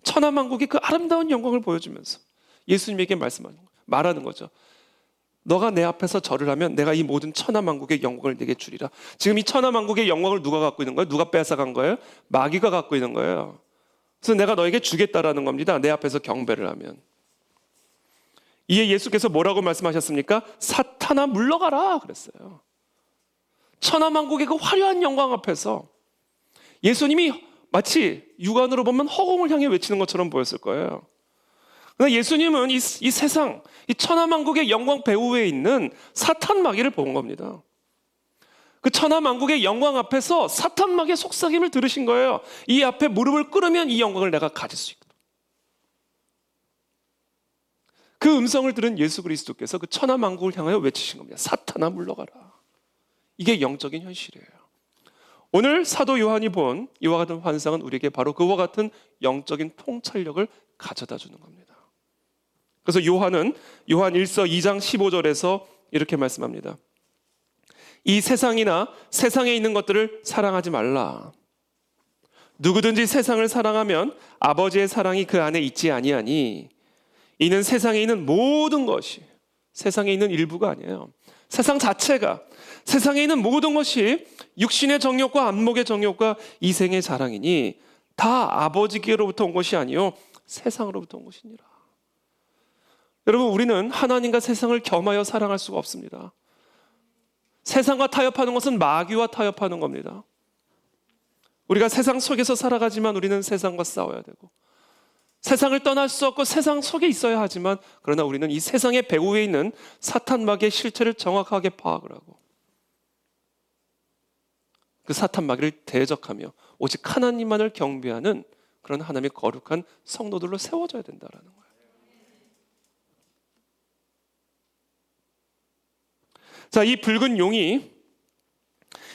천하만국의 그 아름다운 영광을 보여주면서 예수님에게 말하는 거죠. 너가 내 앞에서 절을 하면 내가 이 모든 천하만국의 영광을 내게 주리라. 지금 이 천하만국의 영광을 누가 갖고 있는 거예요? 누가 뺏어간 거예요? 마귀가 갖고 있는 거예요. 그래서 내가 너에게 주겠다라는 겁니다. 내 앞에서 경배를 하면. 이에 예수께서 뭐라고 말씀하셨습니까? 사탄아 물러가라 그랬어요. 천하만국의 그 화려한 영광 앞에서 예수님이 마치 육안으로 보면 허공을 향해 외치는 것처럼 보였을 거예요. 그러나 예수님은 이 세상, 이 천하만국의 영광 배후에 있는 사탄 마귀를 본 겁니다. 그 천하만국의 영광 앞에서 사탄 마귀의 속삭임을 들으신 거예요. 이 앞에 무릎을 꿇으면 이 영광을 내가 가질 수 있다. 그 음성을 들은 예수 그리스도께서 그 천하만국을 향하여 외치신 겁니다. 사탄아 물러가라. 이게 영적인 현실이에요. 오늘 사도 요한이 본 이와 같은 환상은 우리에게 바로 그와 같은 영적인 통찰력을 가져다 주는 겁니다. 그래서 요한은 요한 1서 2장 15절에서 이렇게 말씀합니다. 이 세상이나 세상에 있는 것들을 사랑하지 말라. 누구든지 세상을 사랑하면 아버지의 사랑이 그 안에 있지 아니하니 이는 세상에 있는 모든 것이, 세상에 있는 일부가 아니에요. 세상 자체가, 세상에 있는 모든 것이 육신의 정욕과 안목의 정욕과 이생의 자랑이니 다 아버지께로부터 온 것이 아니요 세상으로부터 온 것이니라. 여러분, 우리는 하나님과 세상을 겸하여 사랑할 수가 없습니다. 세상과 타협하는 것은 마귀와 타협하는 겁니다. 우리가 세상 속에서 살아가지만 우리는 세상과 싸워야 되고, 세상을 떠날 수 없고 세상 속에 있어야 하지만, 그러나 우리는 이 세상의 배후에 있는 사탄 마귀의 실체를 정확하게 파악을 하고 그 사탄 마귀를 대적하며 오직 하나님만을 경배하는 그런 하나님의 거룩한 성도들로 세워져야 된다라는 거예요. 자, 이 붉은 용이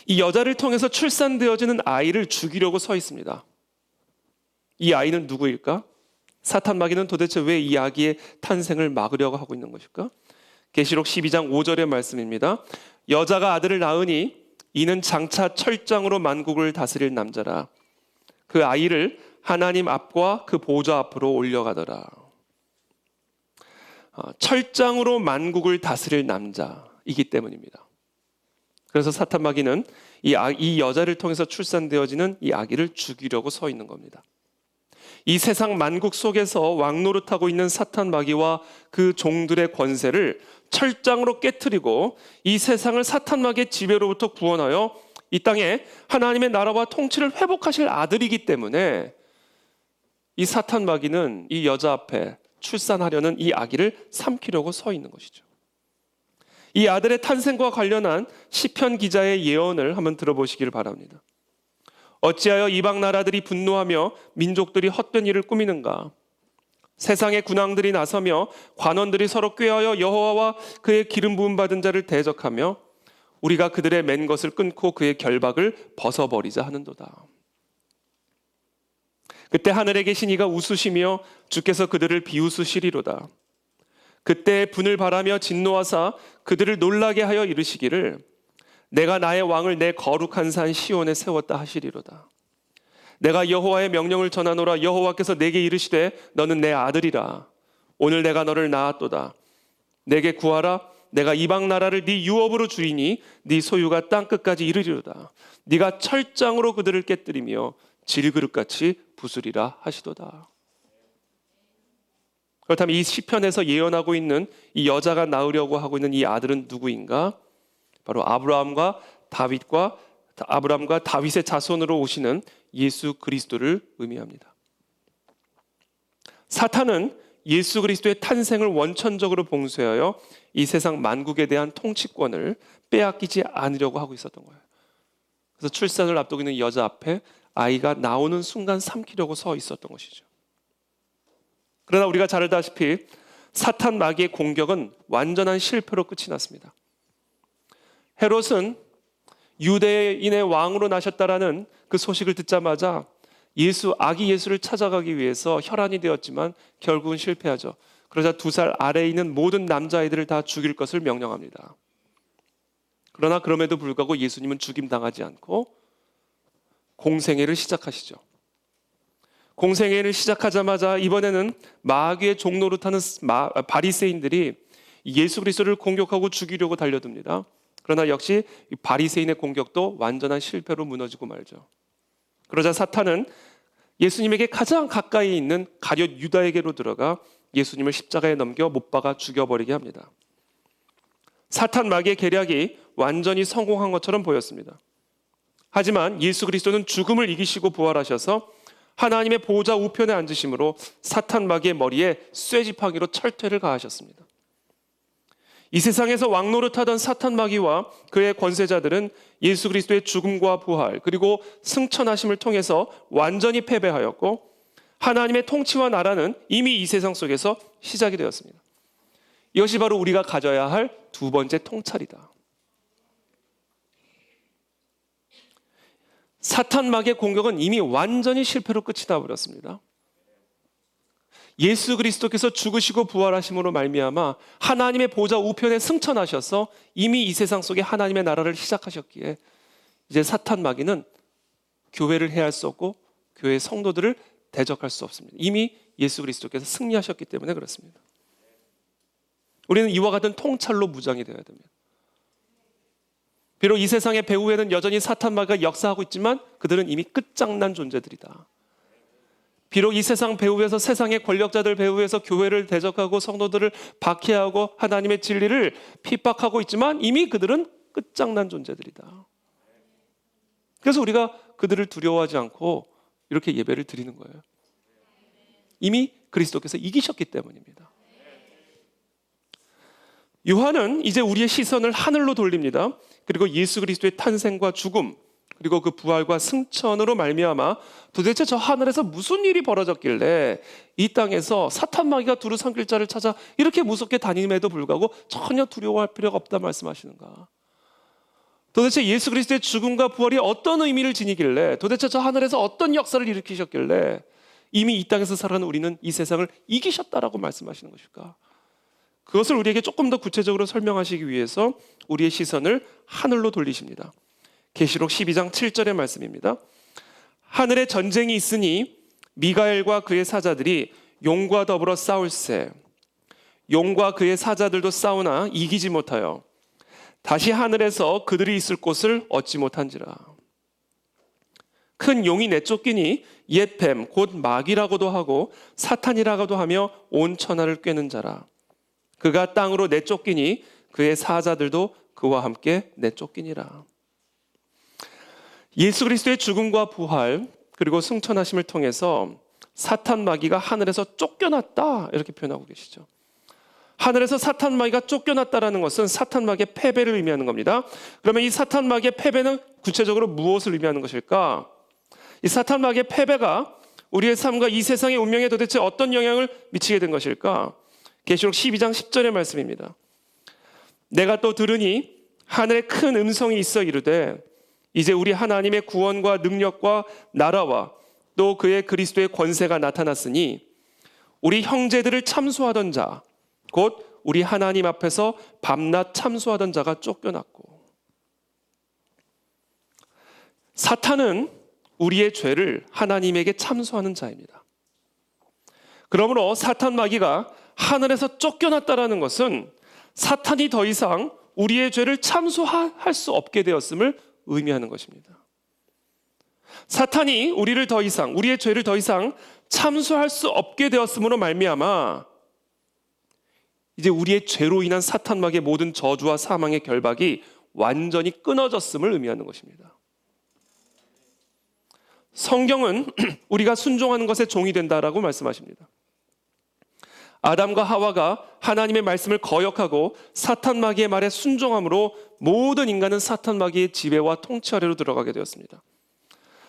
이 여자를 통해서 출산되어지는 아이를 죽이려고 서 있습니다. 이 아이는 누구일까? 사탄 마귀는 도대체 왜 이 아기의 탄생을 막으려고 하고 있는 것일까? 계시록 12장 5절의 말씀입니다. 여자가 아들을 낳으니 이는 장차 철장으로 만국을 다스릴 남자라. 그 아이를 하나님 앞과 그 보좌 앞으로 올려가더라. 철장으로 만국을 다스릴 남자이기 때문입니다. 그래서 사탄 마귀는 이 여자를 통해서 출산되어지는 이 아기를 죽이려고 서 있는 겁니다. 이 세상 만국 속에서 왕노릇하고 있는 사탄 마귀와 그 종들의 권세를 철장으로 깨트리고 이 세상을 사탄 마귀의 지배로부터 구원하여 이 땅에 하나님의 나라와 통치를 회복하실 아들이기 때문에 이 사탄 마귀는 이 여자 앞에 출산하려는 이 아기를 삼키려고 서 있는 것이죠. 이 아들의 탄생과 관련한 시편 기자의 예언을 한번 들어보시기를 바랍니다. 어찌하여 이방 나라들이 분노하며 민족들이 헛된 일을 꾸미는가? 세상의 군왕들이 나서며 관원들이 서로 꾀하여 여호와와 그의 기름 부음 받은 자를 대적하며 우리가 그들의 맨 것을 끊고 그의 결박을 벗어버리자 하는도다. 그때 하늘에 계신 이가 웃으시며 주께서 그들을 비웃으시리로다. 그때 분을 바라며 진노하사 그들을 놀라게 하여 이르시기를 내가 나의 왕을 내 거룩한 산 시온에 세웠다 하시리로다. 내가 여호와의 명령을 전하노라. 여호와께서 내게 이르시되 너는 내 아들이라. 오늘 내가 너를 낳았도다. 내게 구하라. 내가 이방 나라를 네 유업으로 주리니 네 소유가 땅 끝까지 이르리로다. 네가 철장으로 그들을 깨뜨리며 질그릇같이 부수리라 하시도다. 그렇다면 이 시편에서 예언하고 있는 이 여자가 낳으려고 하고 있는 이 아들은 누구인가? 바로 아브라함과 다윗의 자손으로 오시는 예수 그리스도를 의미합니다. 사탄은 예수 그리스도의 탄생을 원천적으로 봉쇄하여 이 세상 만국에 대한 통치권을 빼앗기지 않으려고 하고 있었던 거예요. 그래서 출산을 앞두고 있는 여자 앞에 아이가 나오는 순간 삼키려고 서 있었던 것이죠. 그러나 우리가 잘 알다시피 사탄 마귀의 공격은 완전한 실패로 끝이 났습니다. 헤롯은 유대인의 왕으로 나셨다라는 그 소식을 듣자마자 아기 예수를 찾아가기 위해서 혈안이 되었지만 결국은 실패하죠. 그러자 2살 아래에 있는 모든 남자아이들을 다 죽일 것을 명령합니다. 그러나 그럼에도 불구하고 예수님은 죽임당하지 않고 공생애를 시작하시죠. 공생애를 시작하자마자 이번에는 마귀의 종노릇하는 바리새인들이 예수 그리스도를 공격하고 죽이려고 달려듭니다. 그러나 역시 이 바리새인의 공격도 완전한 실패로 무너지고 말죠. 그러자 사탄은 예수님에게 가장 가까이 있는 가룟 유다에게로 들어가 예수님을 십자가에 넘겨 못 박아 죽여버리게 합니다. 사탄 마귀의 계략이 완전히 성공한 것처럼 보였습니다. 하지만 예수 그리스도는 죽음을 이기시고 부활하셔서 하나님의 보좌 우편에 앉으심으로 사탄 마귀의 머리에 쇠지팡이로 철퇴를 가하셨습니다. 이 세상에서 왕노릇하던 사탄 마귀와 그의 권세자들은 예수 그리스도의 죽음과 부활 그리고 승천하심을 통해서 완전히 패배하였고 하나님의 통치와 나라는 이미 이 세상 속에서 시작이 되었습니다. 이것이 바로 우리가 가져야 할 2번째 통찰이다. 사탄 마귀의 공격은 이미 완전히 실패로 끝이 나버렸습니다. 예수 그리스도께서 죽으시고 부활하심으로 말미암아 하나님의 보좌 우편에 승천하셔서 이미 이 세상 속에 하나님의 나라를 시작하셨기에 이제 사탄 마귀는 교회를 해할 수 없고 교회의 성도들을 대적할 수 없습니다. 이미 예수 그리스도께서 승리하셨기 때문에 그렇습니다. 우리는 이와 같은 통찰로 무장이 되어야 됩니다. 비록 이 세상의 배후에는 여전히 사탄 마귀가 역사하고 있지만 그들은 이미 끝장난 존재들이다. 비록 이 세상 배후에서 세상의 권력자들 배후에서 교회를 대적하고 성도들을 박해하고 하나님의 진리를 핍박하고 있지만 이미 그들은 끝장난 존재들이다. 그래서 우리가 그들을 두려워하지 않고 이렇게 예배를 드리는 거예요. 이미 그리스도께서 이기셨기 때문입니다. 요한은 이제 우리의 시선을 하늘로 돌립니다. 그리고 예수 그리스도의 탄생과 죽음 그리고 그 부활과 승천으로 말미암아 도대체 저 하늘에서 무슨 일이 벌어졌길래 이 땅에서 사탄 마귀가 두루 삼킬 자를 찾아 이렇게 무섭게 다님에도 불구하고 전혀 두려워할 필요가 없다 말씀하시는가? 도대체 예수 그리스도의 죽음과 부활이 어떤 의미를 지니길래 도대체 저 하늘에서 어떤 역사를 일으키셨길래 이미 이 땅에서 살아가는 우리는 이 세상을 이기셨다라고 말씀하시는 것일까? 그것을 우리에게 조금 더 구체적으로 설명하시기 위해서 우리의 시선을 하늘로 돌리십니다. 계시록 12장 7절의 말씀입니다. 하늘에 전쟁이 있으니 미가엘과 그의 사자들이 용과 더불어 싸울세. 용과 그의 사자들도 싸우나 이기지 못하여 다시 하늘에서 그들이 있을 곳을 얻지 못한지라. 큰 용이 내쫓기니 옛 뱀 곧 마귀라고도 하고 사탄이라고도 하며 온 천하를 꿰는 자라. 그가 땅으로 내쫓기니 그의 사자들도 그와 함께 내쫓기니라. 예수 그리스도의 죽음과 부활 그리고 승천하심을 통해서 사탄 마귀가 하늘에서 쫓겨났다 이렇게 표현하고 계시죠. 하늘에서 사탄 마귀가 쫓겨났다라는 것은 사탄 마귀의 패배를 의미하는 겁니다. 그러면 이 사탄 마귀의 패배는 구체적으로 무엇을 의미하는 것일까? 이 사탄 마귀의 패배가 우리의 삶과 이 세상의 운명에 도대체 어떤 영향을 미치게 된 것일까? 계시록 12장 10절의 말씀입니다. 내가 또 들으니 하늘에 큰 음성이 있어 이르되 이제 우리 하나님의 구원과 능력과 나라와 또 그의 그리스도의 권세가 나타났으니 우리 형제들을 참소하던 자 곧 우리 하나님 앞에서 밤낮 참소하던 자가 쫓겨났고. 사탄은 우리의 죄를 하나님에게 참소하는 자입니다. 그러므로 사탄 마귀가 하늘에서 쫓겨났다라는 것은 사탄이 더 이상 우리의 죄를 참소할 수 없게 되었음을 의미하는 것입니다. 사탄이 우리의 죄를 더 이상 참소할 수 없게 되었음으로 말미암아 이제 우리의 죄로 인한 사탄 마귀의 모든 저주와 사망의 결박이 완전히 끊어졌음을 의미하는 것입니다. 성경은 우리가 순종하는 것에 종이 된다라고 말씀하십니다. 아담과 하와가 하나님의 말씀을 거역하고 사탄 마귀의 말에 순종함으로 모든 인간은 사탄 마귀의 지배와 통치 아래로 들어가게 되었습니다.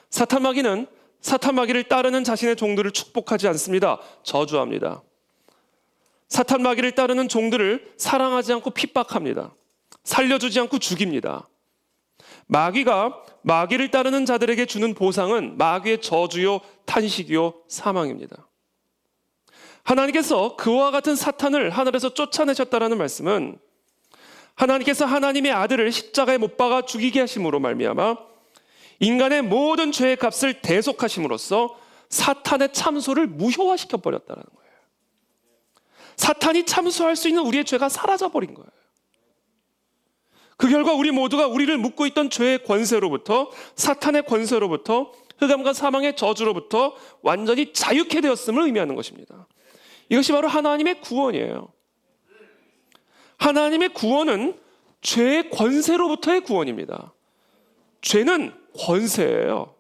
사탄 마귀는 사탄 마귀를 따르는 자신의 종들을 축복하지 않습니다. 저주합니다. 사탄 마귀를 따르는 종들을 사랑하지 않고 핍박합니다. 살려주지 않고 죽입니다. 마귀가 마귀를 따르는 자들에게 주는 보상은 마귀의 저주요 탄식이요 사망입니다. 하나님께서 그와 같은 사탄을 하늘에서 쫓아내셨다라는 말씀은 하나님께서 하나님의 아들을 십자가에 못 박아 죽이게 하심으로 말미암아 인간의 모든 죄의 값을 대속하심으로써 사탄의 참소를 무효화시켜 버렸다는 거예요. 사탄이 참소할 수 있는 우리의 죄가 사라져 버린 거예요. 그 결과 우리 모두가 우리를 묶고 있던 죄의 권세로부터, 사탄의 권세로부터, 흑암과 사망의 저주로부터 완전히 자유케 되었음을 의미하는 것입니다. 이것이 바로 하나님의 구원이에요. 하나님의 구원은 죄의 권세로부터의 구원입니다. 죄는 권세예요.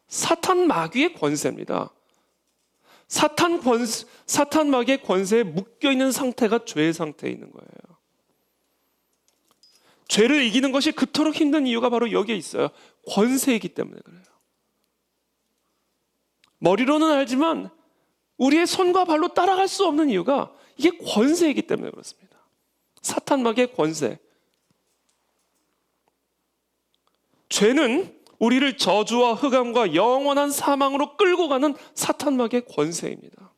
사탄 마귀의 권세입니다. 사탄 마귀의 권세에 묶여있는 상태가 죄의 상태에 있는 거예요. 죄를 이기는 것이 그토록 힘든 이유가 바로 여기에 있어요. 권세이기 때문에 그래요. 머리로는 알지만 우리의 손과 발로 따라갈 수 없는 이유가 이게 권세이기 때문에 그렇습니다. 사탄 마귀의 권세. 죄는 우리를 저주와 흑암과 영원한 사망으로 끌고 가는 사탄 마귀의 권세입니다.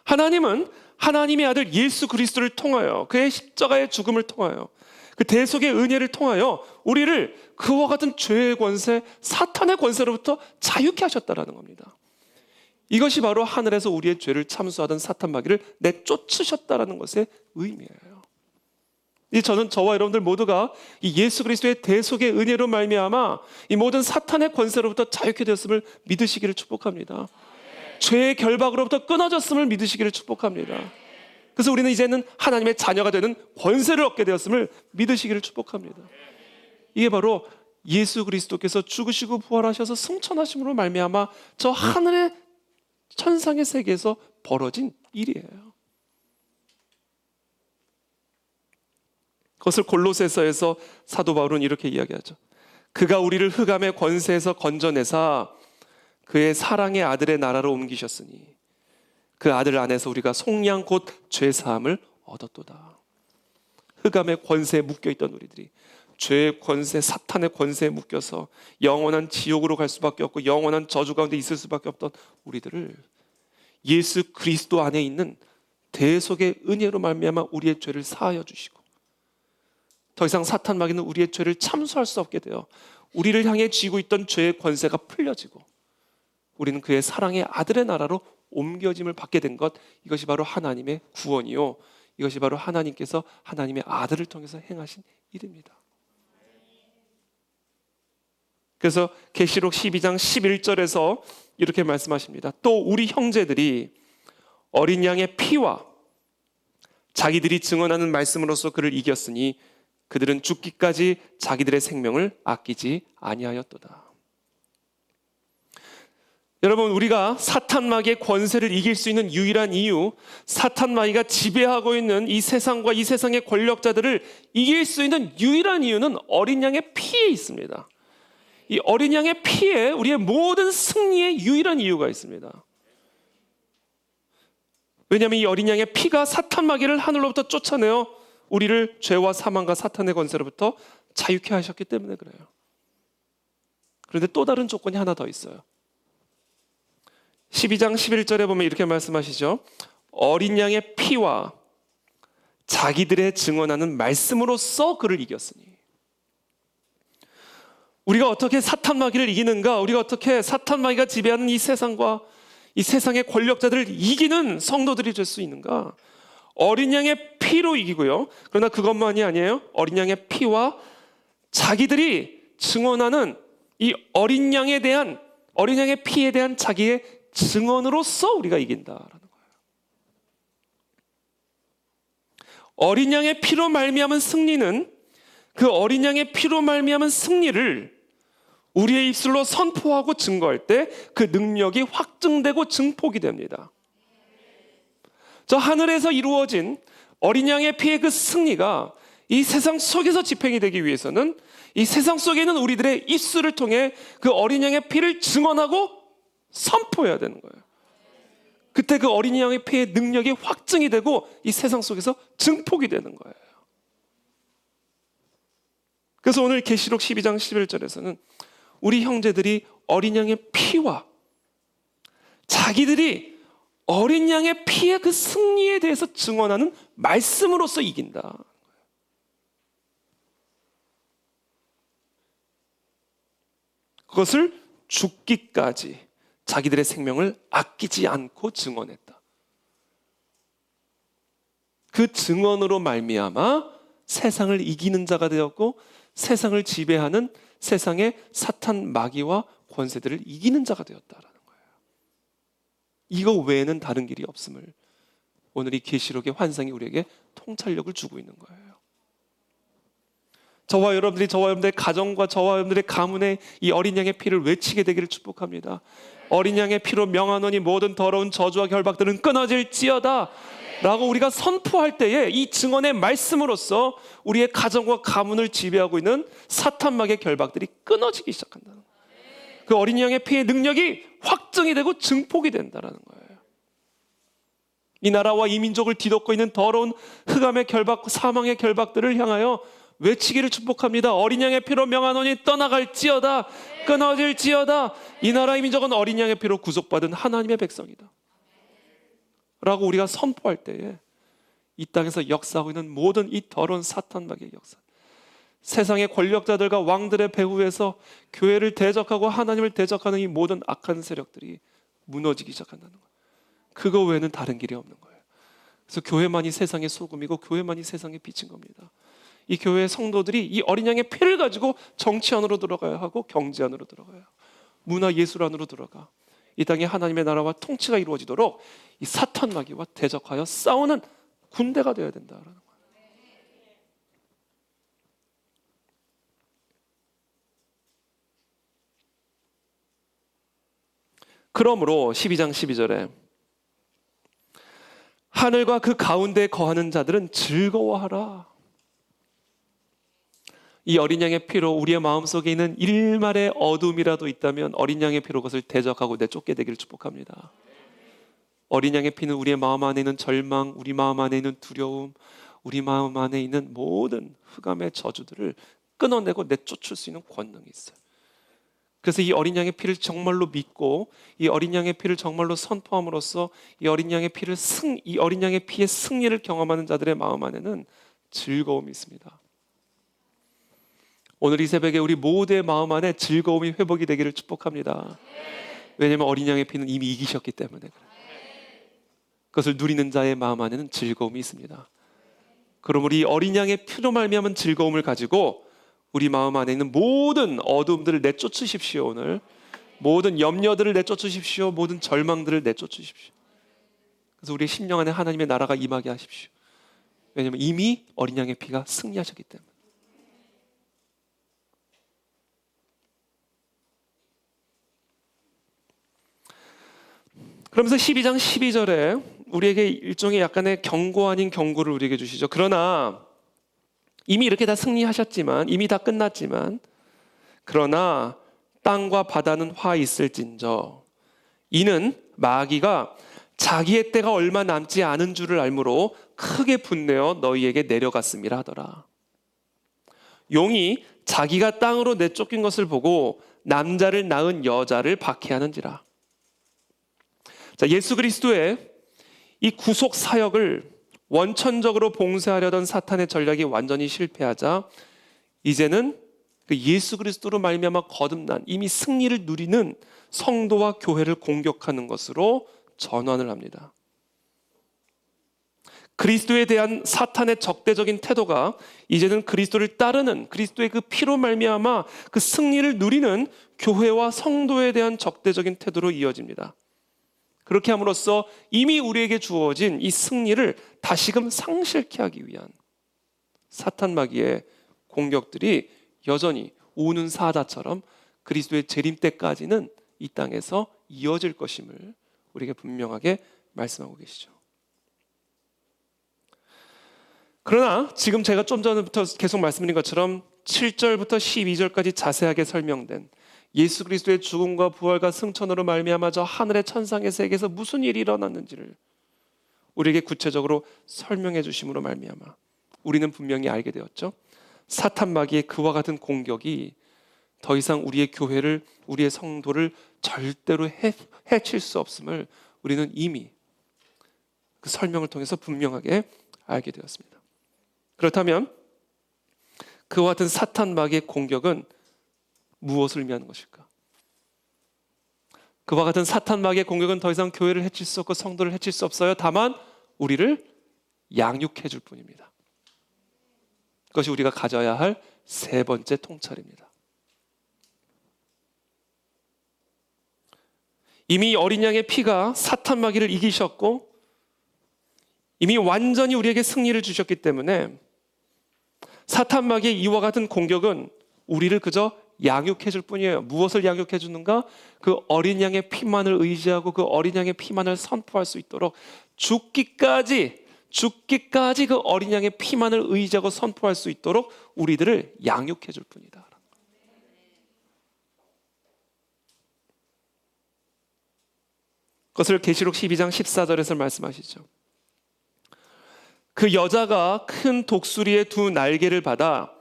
하나님은 하나님의 아들 예수 그리스도를 통하여 그의 십자가의 죽음을 통하여 그 대속의 은혜를 통하여 우리를 그와 같은 죄의 권세, 사탄의 권세로부터 자유케 하셨다라는 겁니다. 이것이 바로 하늘에서 우리의 죄를 참수하던 사탄 마귀를 내쫓으셨다라는 것의 의미예요. 저는 저와 여러분들 모두가 이 예수 그리스도의 대속의 은혜로 말미암아 이 모든 사탄의 권세로부터 자유케 되었음을 믿으시기를 축복합니다. 죄의 결박으로부터 끊어졌음을 믿으시기를 축복합니다. 그래서 우리는 이제는 하나님의 자녀가 되는 권세를 얻게 되었음을 믿으시기를 축복합니다. 이게 바로 예수 그리스도께서 죽으시고 부활하셔서 승천하심으로 말미암아 저 하늘의 천상의 세계에서 벌어진 일이에요. 그것을 골로새서에서 사도 바울은 이렇게 이야기하죠. 그가 우리를 흑암의 권세에서 건져내사 그의 사랑의 아들의 나라로 옮기셨으니 그 아들 안에서 우리가 속량 곧 죄사함을 얻었도다. 흑암의 권세에 묶여있던 우리들이 죄의 권세, 사탄의 권세에 묶여서 영원한 지옥으로 갈 수밖에 없고 영원한 저주 가운데 있을 수밖에 없던 우리들을 예수 그리스도 안에 있는 대속의 은혜로 말미암아 우리의 죄를 사하여 주시고 더 이상 사탄 마귀는 우리의 죄를 참수할 수 없게 되어 우리를 향해 쥐고 있던 죄의 권세가 풀려지고 우리는 그의 사랑의 아들의 나라로 옮겨짐을 받게 된 것, 이것이 바로 하나님의 구원이요, 이것이 바로 하나님께서 하나님의 아들을 통해서 행하신 일입니다. 그래서 계시록 12장 11절에서 이렇게 말씀하십니다. 또 우리 형제들이 어린 양의 피와 자기들이 증언하는 말씀으로써 그를 이겼으니 그들은 죽기까지 자기들의 생명을 아끼지 아니하였도다. 여러분, 우리가 사탄 마귀의 권세를 이길 수 있는 유일한 이유, 사탄 마귀가 지배하고 있는 이 세상과 이 세상의 권력자들을 이길 수 있는 유일한 이유는 어린 양의 피에 있습니다. 이 어린 양의 피에 우리의 모든 승리의 유일한 이유가 있습니다. 왜냐하면 이 어린 양의 피가 사탄 마귀를 하늘로부터 쫓아내어 우리를 죄와 사망과 사탄의 권세로부터 자유케 하셨기 때문에 그래요. 그런데 또 다른 조건이 하나 더 있어요. 12장 11절에 보면 이렇게 말씀하시죠. 어린 양의 피와 자기들의 증언하는 말씀으로써 그를 이겼으니. 우리가 어떻게 사탄 마귀를 이기는가? 우리가 어떻게 사탄 마귀가 지배하는 이 세상과 이 세상의 권력자들을 이기는 성도들이 될 수 있는가? 어린 양의 피로 이기고요. 그러나 그것만이 아니에요. 어린 양의 피와 자기들이 증언하는 이 어린 양의 피에 대한 자기의 증언으로서 우리가 이긴다라는 거예요. 어린 양의 피로 말미암은 승리는 그 어린 양의 피로 말미암은 승리를 우리의 입술로 선포하고 증거할 때 그 능력이 확증되고 증폭이 됩니다. 저 하늘에서 이루어진 어린 양의 피의 그 승리가 이 세상 속에서 집행이 되기 위해서는 이 세상 속에 있는 우리들의 입술을 통해 그 어린 양의 피를 증언하고 선포해야 되는 거예요. 그때 그 어린 양의 피의 능력이 확증이 되고 이 세상 속에서 증폭이 되는 거예요. 그래서 오늘 계시록 12장 11절에서는 우리 형제들이 어린 양의 피와 자기들이 어린 양의 피의 그 승리에 대해서 증언하는 말씀으로써 이긴다. 그것을 죽기까지 자기들의 생명을 아끼지 않고 증언했다. 그 증언으로 말미암아 세상을 이기는 자가 되었고 세상을 지배하는 세상의 사탄 마귀와 권세들을 이기는 자가 되었다라는 거예요. 이거 외에는 다른 길이 없음을 오늘 이 계시록의 환상이 우리에게 통찰력을 주고 있는 거예요. 저와 여러분들의 가정과 저와 여러분들의 가문에 이 어린 양의 피를 외치게 되기를 축복합니다. 어린 양의 피로 명하노니 모든 더러운 저주와 결박들은 끊어질지어다 라고 우리가 선포할 때에 이 증언의 말씀으로써 우리의 가정과 가문을 지배하고 있는 사탄막의 결박들이 끊어지기 시작한다는 거예요. 그 어린 양의 피의 능력이 확증이 되고 증폭이 된다는 거예요. 이 나라와 이 민족을 뒤덮고 있는 더러운 흑암의 결박, 사망의 결박들을 향하여 외치기를 축복합니다. 어린 양의 피로 명하노니 떠나갈지어다, 끊어질지어다. 이 나라의 민족은 어린 양의 피로 구속받은 하나님의 백성이다 라고 우리가 선포할 때에 이 땅에서 역사하고 있는 모든 이 더러운 사탄막의 역사, 세상의 권력자들과 왕들의 배후에서 교회를 대적하고 하나님을 대적하는 이 모든 악한 세력들이 무너지기 시작한다는 거예요. 그거 외에는 다른 길이 없는 거예요. 그래서 교회만이 세상의 소금이고 교회만이 세상의 빛인 겁니다. 이 교회의 성도들이 이 어린 양의 피를 가지고 정치 안으로 들어가야 하고 경제 안으로 들어가야 하고 문화 예술 안으로 들어가 이 땅에 하나님의 나라와 통치가 이루어지도록 이 사탄 마귀와 대적하여 싸우는 군대가 되어야 된다라는 거예요. 그러므로 12장 12절에 하늘과 그 가운데 거하는 자들은 즐거워하라. 이 어린 양의 피로 우리의 마음속에 있는 일말의 어둠이라도 있다면 어린 양의 피로 그것을 대적하고 내쫓게 되기를 축복합니다. 어린 양의 피는 우리의 마음 안에 있는 절망, 우리 마음 안에 있는 두려움, 우리 마음 안에 있는 모든 흑암의 저주들을 끊어내고 내쫓을 수 있는 권능이 있어요. 그래서 이 어린 양의 피를 정말로 믿고 이 어린 양의 피를 정말로 선포함으로써 이 어린 양의 피의 승리를 경험하는 자들의 마음 안에는 즐거움이 있습니다. 오늘 이 새벽에 우리 모두의 마음 안에 즐거움이 회복이 되기를 축복합니다. 왜냐하면 어린 양의 피는 이미 이기셨기 때문에 그래요. 그것을 누리는 자의 마음 안에는 즐거움이 있습니다. 그럼 우리 어린 양의 피로 말미암은 즐거움을 가지고 우리 마음 안에 있는 모든 어둠들을 내쫓으십시오. 오늘 모든 염려들을 내쫓으십시오. 모든 절망들을 내쫓으십시오. 그래서 우리의 심령 안에 하나님의 나라가 임하게 하십시오. 왜냐하면 이미 어린 양의 피가 승리하셨기 때문에. 그러면서 12장 12절에 우리에게 일종의 약간의 경고 아닌 경고를 우리에게 주시죠. 그러나 이미 이렇게 다 승리하셨지만, 이미 다 끝났지만, 그러나 땅과 바다는 화 있을진저 이는 마귀가 자기의 때가 얼마 남지 않은 줄을 알므로 크게 분내어 너희에게 내려갔음이라 하더라. 용이 자기가 땅으로 내쫓긴 것을 보고 남자를 낳은 여자를 박해하는지라. 자, 예수 그리스도의 이 구속 사역을 원천적으로 봉쇄하려던 사탄의 전략이 완전히 실패하자 이제는 그 예수 그리스도로 말미암아 거듭난 이미 승리를 누리는 성도와 교회를 공격하는 것으로 전환을 합니다. 그리스도에 대한 사탄의 적대적인 태도가 이제는 그리스도를 따르는 그리스도의 그 피로 말미암아 그 승리를 누리는 교회와 성도에 대한 적대적인 태도로 이어집니다. 그렇게 함으로써 이미 우리에게 주어진 이 승리를 다시금 상실케 하기 위한 사탄 마귀의 공격들이 여전히 우는 사자처럼 그리스도의 재림 때까지는 이 땅에서 이어질 것임을 우리에게 분명하게 말씀하고 계시죠. 그러나 지금 제가 좀 전부터 계속 말씀드린 것처럼 7절부터 12절까지 자세하게 설명된 예수 그리스도의 죽음과 부활과 승천으로 말미암아 저 하늘의 천상의 세계에서 무슨 일이 일어났는지를 우리에게 구체적으로 설명해 주심으로 말미암아 우리는 분명히 알게 되었죠. 사탄 마귀의 그와 같은 공격이 더 이상 우리의 교회를, 우리의 성도를 절대로 해칠 수 없음을 우리는 이미 그 설명을 통해서 분명하게 알게 되었습니다. 그렇다면 그와 같은 사탄 마귀의 공격은 무엇을 의미하는 것일까? 그와 같은 사탄 마귀의 공격은 더 이상 교회를 해칠 수 없고 성도를 해칠 수 없어요. 다만 우리를 양육해 줄 뿐입니다. 그것이 우리가 가져야 할 세 번째 통찰입니다. 이미 어린 양의 피가 사탄 마귀를 이기셨고 이미 완전히 우리에게 승리를 주셨기 때문에 사탄 마귀의 이와 같은 공격은 우리를 그저 양육해 줄 뿐이에요. 무엇을 양육해 주는가? 그 어린 양의 피만을 의지하고 그 어린 양의 피만을 선포할 수 있도록 죽기까지 그 어린 양의 피만을 의지하고 선포할 수 있도록 우리들을 양육해 줄 뿐이다. 그것을 계시록 12장 14절에서 말씀하시죠. 그 여자가 큰 독수리의 두 날개를 받아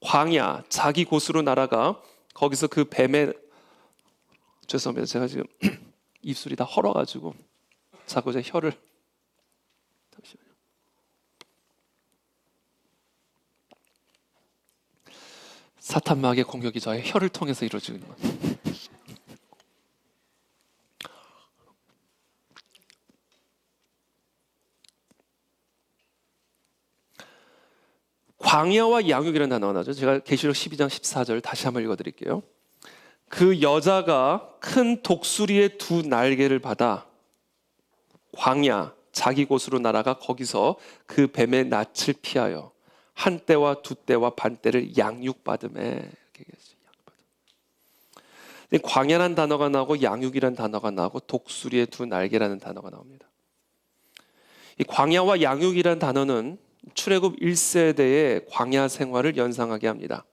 광야 자기 곳으로 날아가 거기서 그 뱀의 죄송합니다. 제가 지금 입술이 다 헐어가지고 자꾸 제 혀를 잠시만요. 사탄 마귀의 공격이 저의 혀를 통해서 이루어지는 것. 광야와 양육이라는 단어가 나오죠. 제가 계시록 12장 14절 다시 한번 읽어드릴게요. 그 여자가 큰 독수리의 두 날개를 받아 광야 자기 곳으로 날아가 거기서 그 뱀의 낯을 피하여 한 때와 두 때와 반 때를 양육받음에 이렇게 얘기했어요. 광야라는 단어가 나오고 양육이라는 단어가 나오고 독수리의 두 날개라는 단어가 나옵니다. 이 광야와 양육이라는 단어는 출애굽 1세대의 광야 생활을 연상하게 합니다.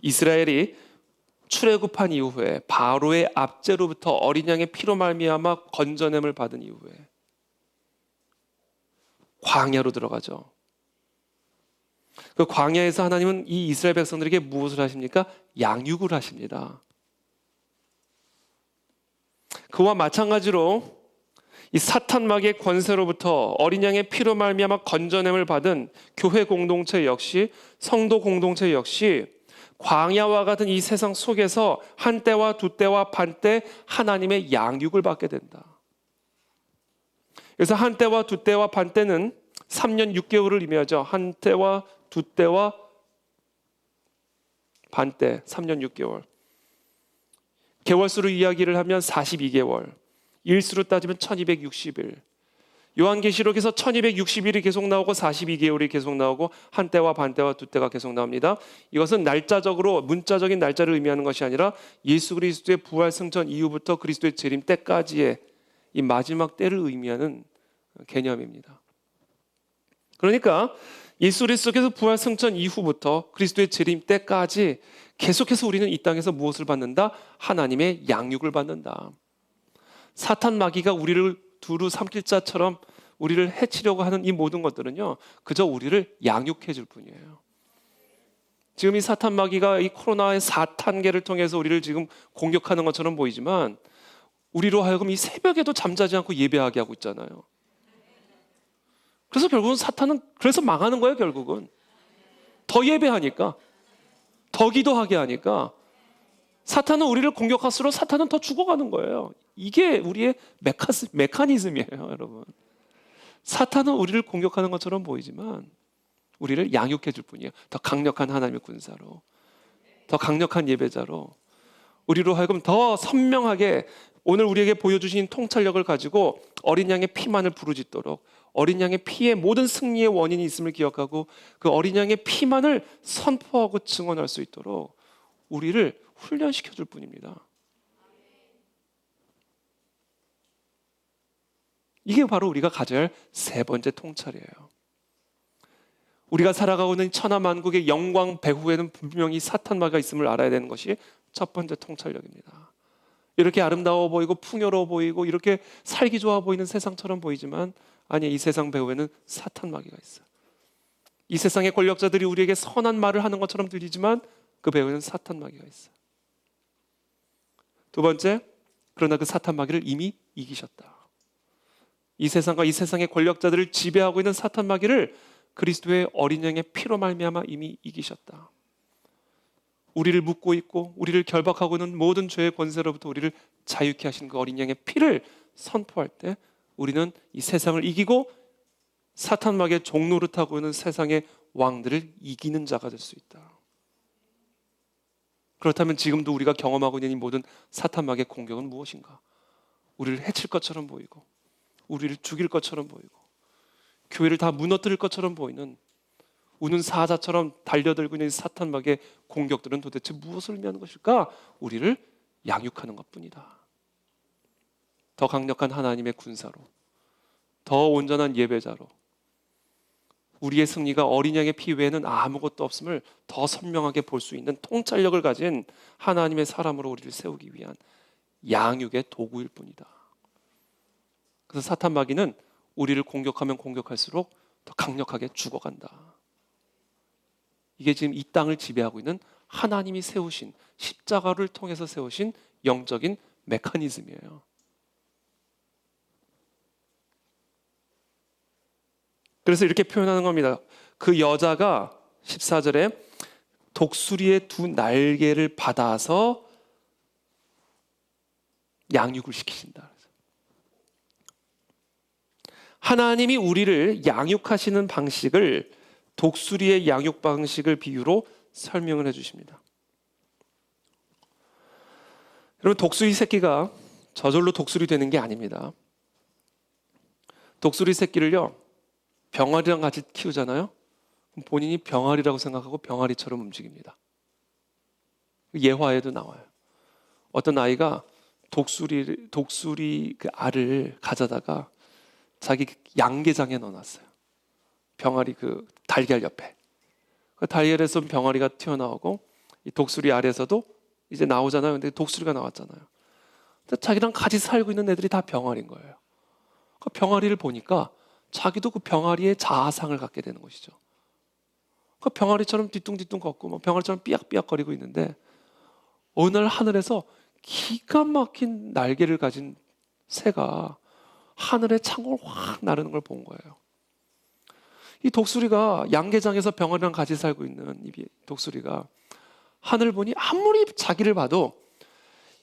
이스라엘이 출애굽한 이후에 바로의 압제로부터 어린 양의 피로 말미암아 건져냄을 받은 이후에 광야로 들어가죠. 그 광야에서 하나님은 이 이스라엘 백성들에게 무엇을 하십니까? 양육을 하십니다. 그와 마찬가지로 이 사탄 마귀의 권세로부터 어린 양의 피로 말미암아 건져냄을 받은 교회 공동체 역시, 성도 공동체 역시 광야와 같은 이 세상 속에서 한 때와 두 때와 반 때 하나님의 양육을 받게 된다. 그래서 한 때와 두 때와 반 때는 3년 6개월을 의미하죠. 한 때와 두 때와 반 때 3년 6개월. 개월수로 이야기를 하면 42개월. 일수로 따지면 1260일. 요한계시록에서 1260일이 계속 나오고 42개월이 계속 나오고 한 때와 반 때와 두 때가 계속 나옵니다. 이것은 날짜적으로 문자적인 날짜를 의미하는 것이 아니라 예수 그리스도의 부활 승천 이후부터 그리스도의 재림 때까지의 이 마지막 때를 의미하는 개념입니다. 그러니까 예수 그리스도께서 부활 승천 이후부터 그리스도의 재림 때까지 계속해서 우리는 이 땅에서 무엇을 받는다? 하나님의 양육을 받는다. 사탄 마귀가 우리를 두루 삼킬 자처럼 우리를 해치려고 하는 이 모든 것들은요, 그저 우리를 양육해 줄 뿐이에요. 지금 이 사탄 마귀가 이 코로나의 4단계를 통해서 우리를 지금 공격하는 것처럼 보이지만 우리로 하여금 이 새벽에도 잠자지 않고 예배하게 하고 있잖아요. 그래서 결국은 사탄은 그래서 망하는 거예요. 결국은 더 예배하니까, 더 기도하게 하니까 사탄은 우리를 공격할수록 사탄은 더 죽어가는 거예요. 이게 우리의 메커니즘이에요, 여러분. 사탄은 우리를 공격하는 것처럼 보이지만 우리를 양육해 줄 뿐이에요. 더 강력한 하나님의 군사로, 더 강력한 예배자로 우리로 하여금 더 선명하게 오늘 우리에게 보여주신 통찰력을 가지고 어린 양의 피만을 부르짖도록, 어린 양의 피에 모든 승리의 원인이 있음을 기억하고 그 어린 양의 피만을 선포하고 증언할 수 있도록 우리를 훈련시켜 줄 뿐입니다. 이게 바로 우리가 가져야 할 세 번째 통찰이에요. 우리가 살아가고 있는 천하만국의 영광 배후에는 분명히 사탄 마귀가 있음을 알아야 되는 것이 첫 번째 통찰력입니다. 이렇게 아름다워 보이고 풍요로워 보이고 이렇게 살기 좋아 보이는 세상처럼 보이지만 아니, 이 세상 배후에는 사탄 마귀가 있어요. 이 세상의 권력자들이 우리에게 선한 말을 하는 것처럼 들리지만 그 배후에는 사탄 마귀가 있어요. 두 번째, 그러나 그 사탄 마귀를 이미 이기셨다. 이 세상과 이 세상의 권력자들을 지배하고 있는 사탄 마귀를 그리스도의 어린 양의 피로 말미암아 이미 이기셨다. 우리를 묶고 있고 우리를 결박하고 있는 모든 죄의 권세로부터 우리를 자유케 하신 그 어린 양의 피를 선포할 때 우리는 이 세상을 이기고 사탄 마귀의 종노릇하고 있는 세상의 왕들을 이기는 자가 될 수 있다. 그렇다면 지금도 우리가 경험하고 있는 이 모든 사탄 마귀의 공격은 무엇인가? 우리를 해칠 것처럼 보이고 우리를 죽일 것처럼 보이고 교회를 다 무너뜨릴 것처럼 보이는 우는 사자처럼 달려들고 있는 사탄 마귀의 공격들은 도대체 무엇을 의미하는 것일까? 우리를 양육하는 것뿐이다. 더 강력한 하나님의 군사로, 더 온전한 예배자로, 우리의 승리가 어린 양의 피 외에는 아무것도 없음을 더 선명하게 볼 수 있는 통찰력을 가진 하나님의 사람으로 우리를 세우기 위한 양육의 도구일 뿐이다. 그래서 사탄 마귀는 우리를 공격하면 공격할수록 더 강력하게 죽어간다. 이게 지금 이 땅을 지배하고 있는 하나님이 세우신, 십자가를 통해서 세우신 영적인 메커니즘이에요. 그래서 이렇게 표현하는 겁니다. 그 여자가 14절에 독수리의 두 날개를 받아서 양육을 시키신다. 하나님이 우리를 양육하시는 방식을 독수리의 양육 방식을 비유로 설명을 해주십니다. 여러분, 독수리 새끼가 저절로 독수리 되는 게 아닙니다. 독수리 새끼를요, 병아리랑 같이 키우잖아요. 그럼 본인이 병아리라고 생각하고 병아리처럼 움직입니다. 예화에도 나와요. 어떤 아이가 독수리 그 알을 가져다가 자기 양계장에 넣어놨어요. 병아리 그 달걀 옆에. 그 달걀에서 병아리가 튀어나오고 이 독수리 알에서도 이제 나오잖아요. 근데 독수리가 나왔잖아요. 근데 자기랑 같이 살고 있는 애들이 다 병아리인 거예요. 그 병아리를 보니까 자기도 그 병아리의 자아상을 갖게 되는 것이죠. 그 병아리처럼 뒤뚱뒤뚱 걷고 뭐 병아리처럼 삐약삐약거리고 있는데 어느 날 하늘에서 기가 막힌 날개를 가진 새가 하늘에 창을 확 나르는 걸 본 거예요. 이 독수리가 양계장에서 병아리랑 같이 살고 있는 이 독수리가 하늘 보니 아무리 자기를 봐도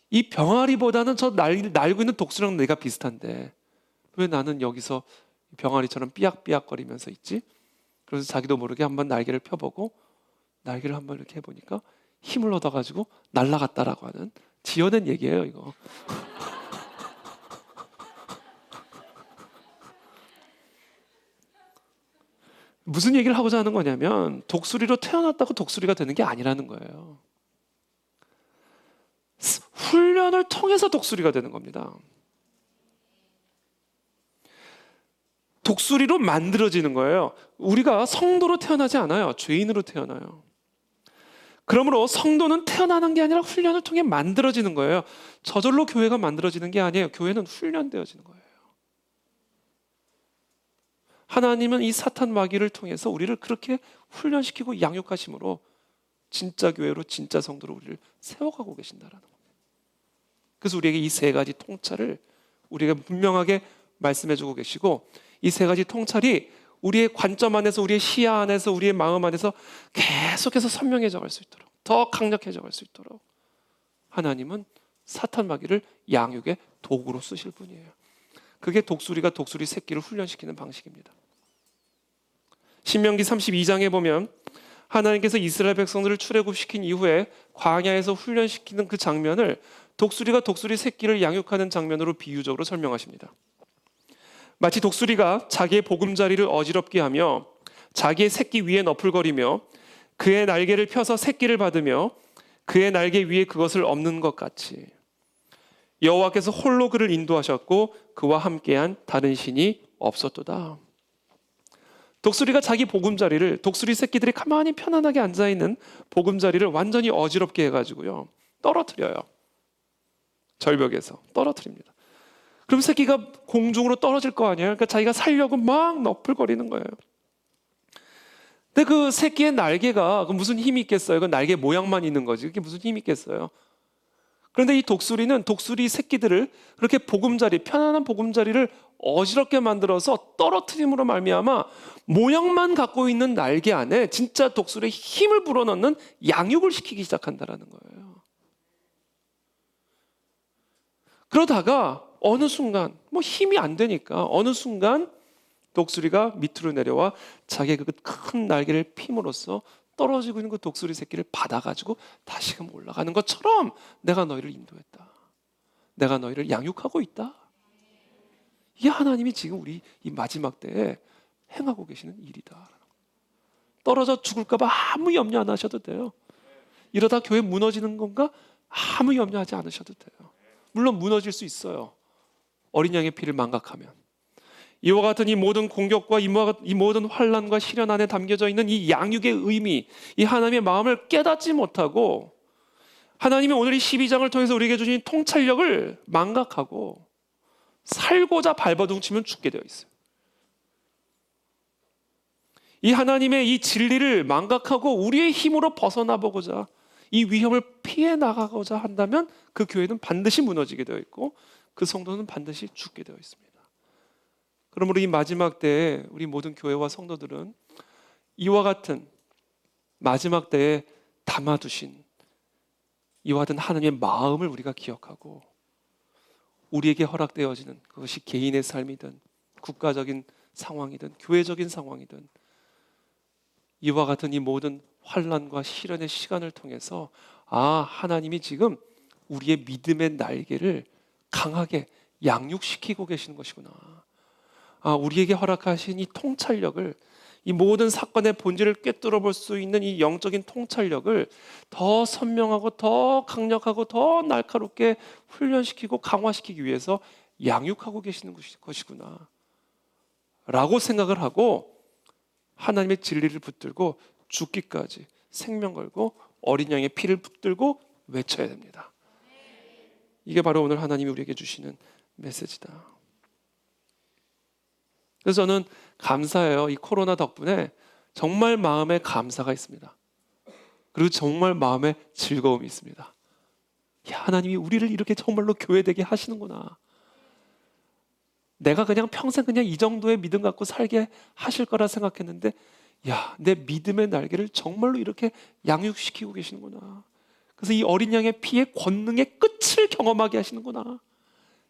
이 병아리보다는 저 날고 있는 독수리랑 내가 비슷한데 왜 나는 여기서 병아리처럼 삐약삐약거리면서 있지? 그래서 자기도 모르게 한번 날개를 펴보고 날개를 한번 이렇게 해보니까 힘을 얻어가지고 날아갔다라고 하는 지어낸 얘기예요, 이거. 무슨 얘기를 하고자 하는 거냐면 독수리로 태어났다고 독수리가 되는 게 아니라는 거예요. 훈련을 통해서 독수리가 되는 겁니다. 독수리로 만들어지는 거예요. 우리가 성도로 태어나지 않아요. 죄인으로 태어나요. 그러므로 성도는 태어나는 게 아니라 훈련을 통해 만들어지는 거예요. 저절로 교회가 만들어지는 게 아니에요. 교회는 훈련되어지는 거예요. 하나님은 이 사탄 마귀를 통해서 우리를 그렇게 훈련시키고 양육하심으로 진짜 교회로 진짜 성도로 우리를 세워가고 계신다라는 거예요. 그래서 우리에게 이 세 가지 통찰을 우리가 분명하게 말씀해주고 계시고 이 세 가지 통찰이 우리의 관점 안에서 우리의 시야 안에서 우리의 마음 안에서 계속해서 선명해져 갈 수 있도록 더 강력해져 갈 수 있도록 하나님은 사탄 마귀를 양육의 도구로 쓰실 분이에요. 그게 독수리가 독수리 새끼를 훈련시키는 방식입니다. 신명기 32장에 보면 하나님께서 이스라엘 백성들을 출애굽시킨 이후에 광야에서 훈련시키는 그 장면을 독수리가 독수리 새끼를 양육하는 장면으로 비유적으로 설명하십니다. 마치 독수리가 자기의 보금자리를 어지럽게 하며 자기의 새끼 위에 너풀거리며 그의 날개를 펴서 새끼를 받으며 그의 날개 위에 그것을 엎는 것 같이 여호와께서 홀로 그를 인도하셨고 그와 함께한 다른 신이 없었도다. 독수리가 자기 보금자리를 독수리 새끼들이 가만히 편안하게 앉아있는 보금자리를 완전히 어지럽게 해가지고요 떨어뜨려요. 절벽에서 떨어뜨립니다. 그럼 새끼가 공중으로 떨어질 거 아니에요. 그러니까 자기가 살려고 막 너풀거리는 거예요. 근데 그 새끼의 날개가 무슨 힘이 있겠어요? 그 날개 모양만 있는 거지. 그게 무슨 힘이 있겠어요? 그런데 이 독수리는 독수리 새끼들을 그렇게 보금자리, 편안한 보금자리를 어지럽게 만들어서 떨어뜨림으로 말미암아 모양만 갖고 있는 날개 안에 진짜 독수리의 힘을 불어넣는 양육을 시키기 시작한다라는 거예요. 그러다가 어느 순간 뭐 힘이 안 되니까 어느 순간 독수리가 밑으로 내려와 자기의 그 큰 날개를 핌으로써 떨어지고 있는 그 독수리 새끼를 받아가지고 다시금 올라가는 것처럼 내가 너희를 인도했다. 내가 너희를 양육하고 있다. 이게 하나님이 지금 우리 이 마지막 때에 행하고 계시는 일이다. 떨어져 죽을까 봐 아무 염려 안 하셔도 돼요. 이러다 교회 무너지는 건가? 아무 염려하지 않으셔도 돼요. 물론 무너질 수 있어요. 어린 양의 피를 망각하면. 이와 같은 이 모든 공격과 이 모든 환난과 시련 안에 담겨져 있는 이 양육의 의미, 이 하나님의 마음을 깨닫지 못하고 하나님이 오늘 이 12장을 통해서 우리에게 주신 통찰력을 망각하고 살고자 발버둥치면 죽게 되어 있어요. 이 하나님의 이 진리를 망각하고 우리의 힘으로 벗어나 보고자 이 위험을 피해 나가고자 한다면 그 교회는 반드시 무너지게 되어 있고 그 성도는 반드시 죽게 되어 있습니다. 그러므로 이 마지막 때에 우리 모든 교회와 성도들은 이와 같은 마지막 때에 담아두신 이와 같은 하나님의 마음을 우리가 기억하고 우리에게 허락되어지는 그것이 개인의 삶이든 국가적인 상황이든 교회적인 상황이든 이와 같은 이 모든 환난과 시련의 시간을 통해서 하나님이 지금 우리의 믿음의 날개를 강하게 양육시키고 계시는 것이구나. 우리에게 허락하신 이 통찰력을 이 모든 사건의 본질을 꿰뚫어 볼 수 있는 이 영적인 통찰력을 더 선명하고 더 강력하고 더 날카롭게 훈련시키고 강화시키기 위해서 양육하고 계시는 것이구나 라고 생각을 하고 하나님의 진리를 붙들고 죽기까지 생명 걸고 어린 양의 피를 붙들고 외쳐야 됩니다. 이게 바로 오늘 하나님이 우리에게 주시는 메시지다. 그래서 저는 감사해요. 이 코로나 덕분에 정말 마음에 감사가 있습니다. 그리고 정말 마음에 즐거움이 있습니다. 하나님이 우리를 이렇게 정말로 교회되게 하시는구나. 내가 그냥 평생 그냥 이 정도의 믿음 갖고 살게 하실 거라 생각했는데 내 믿음의 날개를 정말로 이렇게 양육시키고 계시는구나. 그래서 이 어린 양의 피의 권능의 끝을 경험하게 하시는구나.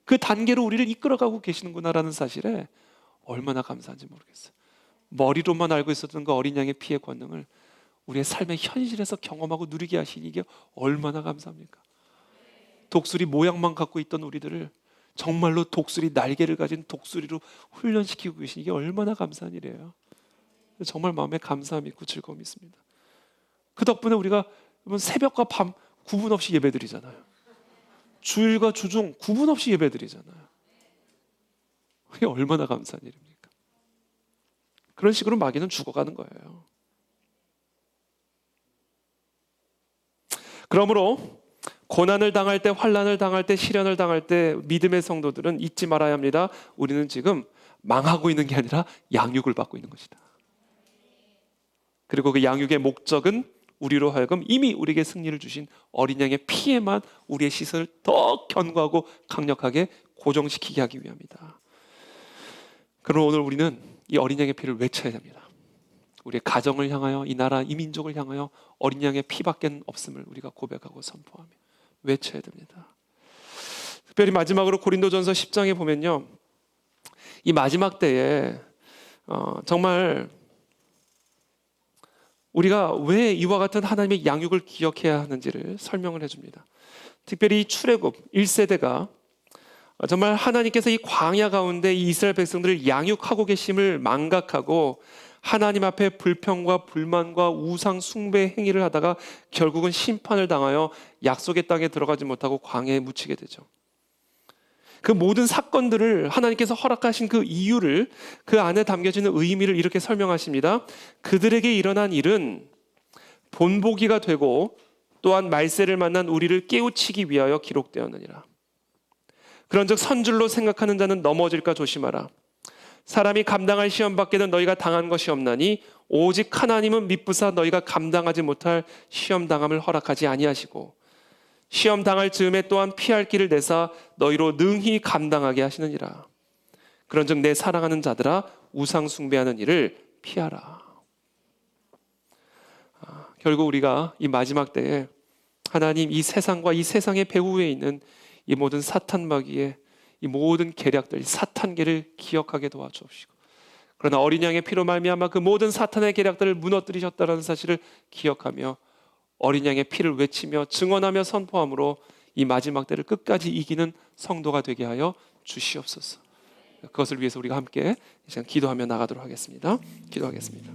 그 단계로 우리를 이끌어가고 계시는구나라는 사실에 얼마나 감사한지 모르겠어요. 머리로만 알고 있었던 그 어린 양의 피의 권능을 우리의 삶의 현실에서 경험하고 누리게 하시니 이게 얼마나 감사합니까? 독수리 모양만 갖고 있던 우리들을 정말로 독수리 날개를 가진 독수리로 훈련시키고 계시니 이게 얼마나 감사한 일이에요. 정말 마음에 감사함이 있고 즐거움이 있습니다. 그 덕분에 우리가 새벽과 밤 구분 없이 예배드리잖아요. 주일과 주중 구분 없이 예배드리잖아요. 이게 얼마나 감사한 일입니까? 그런 식으로 마귀는 죽어가는 거예요. 그러므로 고난을 당할 때, 환난을 당할 때, 시련을 당할 때 믿음의 성도들은 잊지 말아야 합니다. 우리는 지금 망하고 있는 게 아니라 양육을 받고 있는 것이다. 그리고 그 양육의 목적은 우리로 하여금 이미 우리에게 승리를 주신 어린 양의 피에만 우리의 시선을 더 견고하고 강력하게 고정시키게 하기 위함이다. 그럼 오늘 우리는 이 어린 양의 피를 외쳐야 됩니다. 우리의 가정을 향하여, 이 나라, 이 민족을 향하여 어린 양의 피밖에 없음을 우리가 고백하고 선포하며 외쳐야 됩니다. 특별히 마지막으로 고린도전서 10장에 보면요, 이 마지막 때에 정말 우리가 왜 이와 같은 하나님의 양육을 기억해야 하는지를 설명을 해줍니다. 특별히 출애굽 1세대가 정말 하나님께서 이 광야 가운데 이 이스라엘 백성들을 양육하고 계심을 망각하고 하나님 앞에 불평과 불만과 우상 숭배 행위를 하다가 결국은 심판을 당하여 약속의 땅에 들어가지 못하고 광야에 묻히게 되죠. 그 모든 사건들을 하나님께서 허락하신 그 이유를, 그 안에 담겨지는 의미를 이렇게 설명하십니다. 그들에게 일어난 일은 본보기가 되고 또한 말세를 만난 우리를 깨우치기 위하여 기록되었느니라. 그런즉 선줄로 생각하는 자는 넘어질까 조심하라. 사람이 감당할 시험 밖에는 너희가 당한 것이 없나니 오직 하나님은 미쁘사 너희가 감당하지 못할 시험 당함을 허락하지 아니하시고 시험 당할 즈음에 또한 피할 길을 내사 너희로 능히 감당하게 하시느니라. 그런즉 내 사랑하는 자들아 우상 숭배하는 일을 피하라. 결국 우리가 이 마지막 때에 하나님 이 세상과 이 세상의 배후에 있는 이 모든 사탄 마귀의 이 모든 계략들, 사탄계를 기억하게 도와주옵시고, 그러나 어린 양의 피로 말미암아 그 모든 사탄의 계략들을 무너뜨리셨다는 사실을 기억하며 어린 양의 피를 외치며 증언하며 선포함으로 이 마지막 때를 끝까지 이기는 성도가 되게 하여 주시옵소서. 그것을 위해서 우리가 함께 이 시간 기도하며 나가도록 하겠습니다. 기도하겠습니다.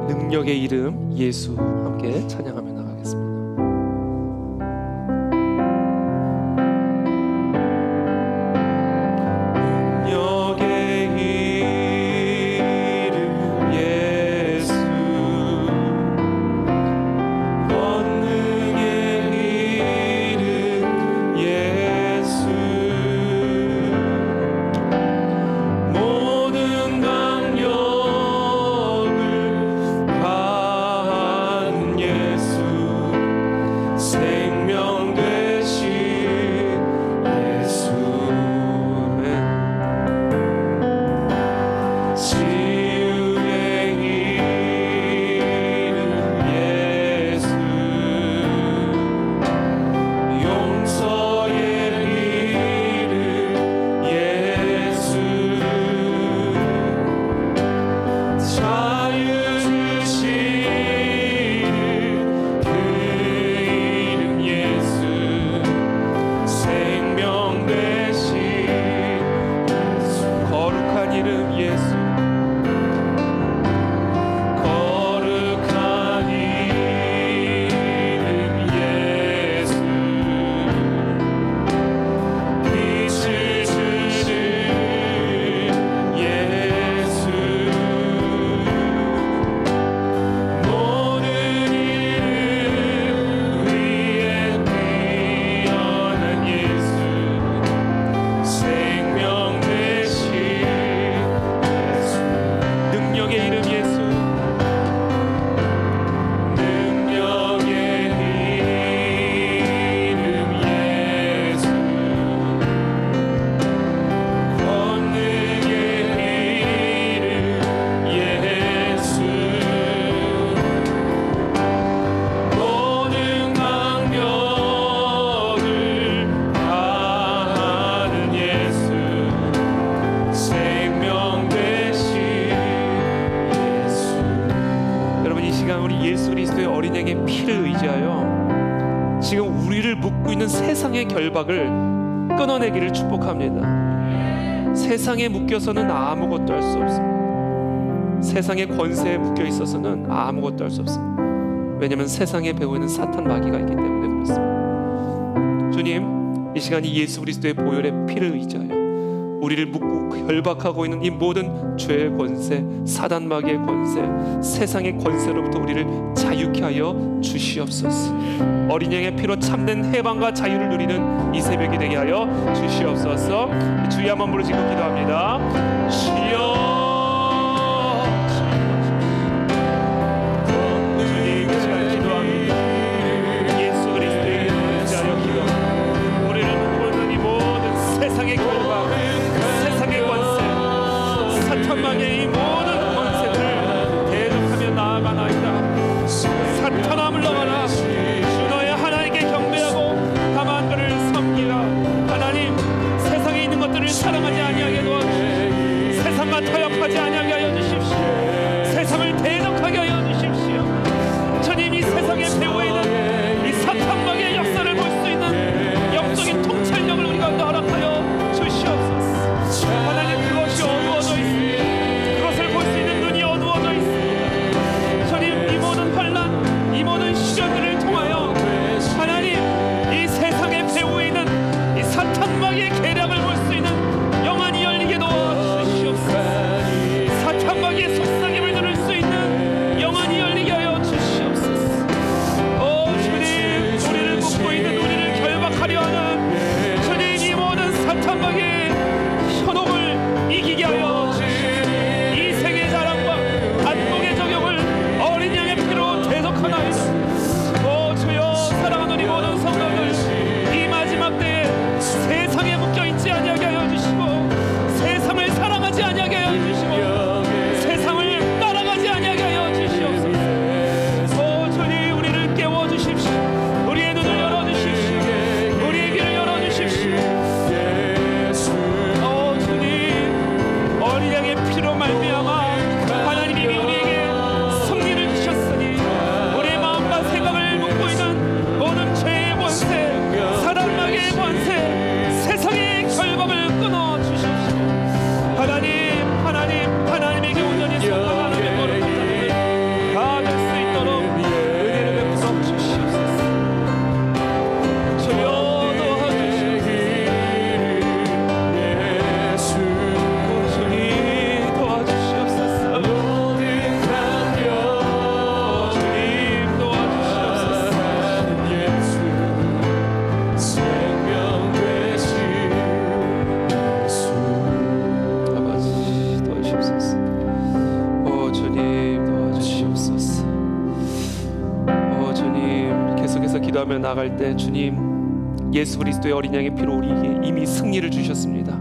능력의 이름 예수 함께 찬양하며 나가겠습니다. 지금 우리를 묶고 있는 세상의 결박을 끊어내기를 축복합니다. 세상에 묶여서는 아무것도 할 수 없습니다. 세상의 권세에 묶여 있어서는 아무것도 할 수 없습니다. 왜냐하면 세상의 배후에는 사탄 마귀가 있기 때문에 그렇습니다. 주님, 이 시간 이 예수 그리스도의 보혈의 피를 의지하여 우리를 묶고 결박하고 있는 이 모든 죄의 권세, 사단 마귀의 권세, 세상의 권세로부터 우리를 자유케 하여 주시옵소서. 어린 양의 피로 참된 해방과 자유를 누리는 이 새벽이 되게 하여 주시옵소서. 주의 한번 부르시고 기도합니다. 주여, 사랑하지 아니하게 도와주시옵소서. 세상과 타협하지 아니하게 하여 주십시오. 세상을 대적하게 하여 주십시오. 주님, 이 세상의 배후에 있는 이 사탄 마귀의 역사를 볼 수 있는 영적인 통찰력을 우리 가운데 허락하여 주시옵소서. 하나님, 그것이 어두워져 있습니다. 그것을 볼 수 있는 눈이 어두워져 있습니다. 주님, 이 모든 환난, 이 모든 시련들을 통하여 하나님, 이 세상의 배후에 있는 이 사탄 마귀의 계략을 볼 수 있는 영안이 열리게 도와주시옵소서. 사탄 마귀의 속삭임을 들을 수 있는 영안이 열리게 하여 주시옵소서. 주님, 우리를 묶고 있는 우리를 결박하려 하는 주님, 이 모든 사탄 마귀의 현혹을 이기게 하여 주시옵소서. 이 생의 자랑과 안목의 적용을 어린 양의 피로 대속하나이다. 주여, 사랑하는 우리 모든 성도들, 이 마지막 때에 세상에 묶여 있지 아니하게 하여 주시고, 세상을 사랑하지 아니하게 하여 주시고, 세상을 따라가지 아니하게 하여 주시옵소서. 주님, 우리를 깨워 주십시오. 우리의 눈을 열어 주십시오. 우리의 귀를 열어 주십시오. 주님, 어린 양의 피로 말미암아 하나님이 우리에게 승리를 주셨으니 우리의 마음과 생각을 묶고 있는 모든 죄의 권세, 사단 마귀의 권세, 세상의 결박을 끊어 주십시오. 하나님에게 온전히 순종하는 거룩한 자들 다 될 수 있도록 은혜를 베풀어 주시옵소서. 주여, 도와주시옵소서. 주님, 도와주시옵소서. 주님, 도와주시옵소서. 아버지, 도와주시옵소서. 주님, 도와주시옵소서. 주님, 계속해서 기도하며 나갈 때 주님, 예수 그리스도의 어린 양의 피로 우리에게 이미 승리를 주셨습니다.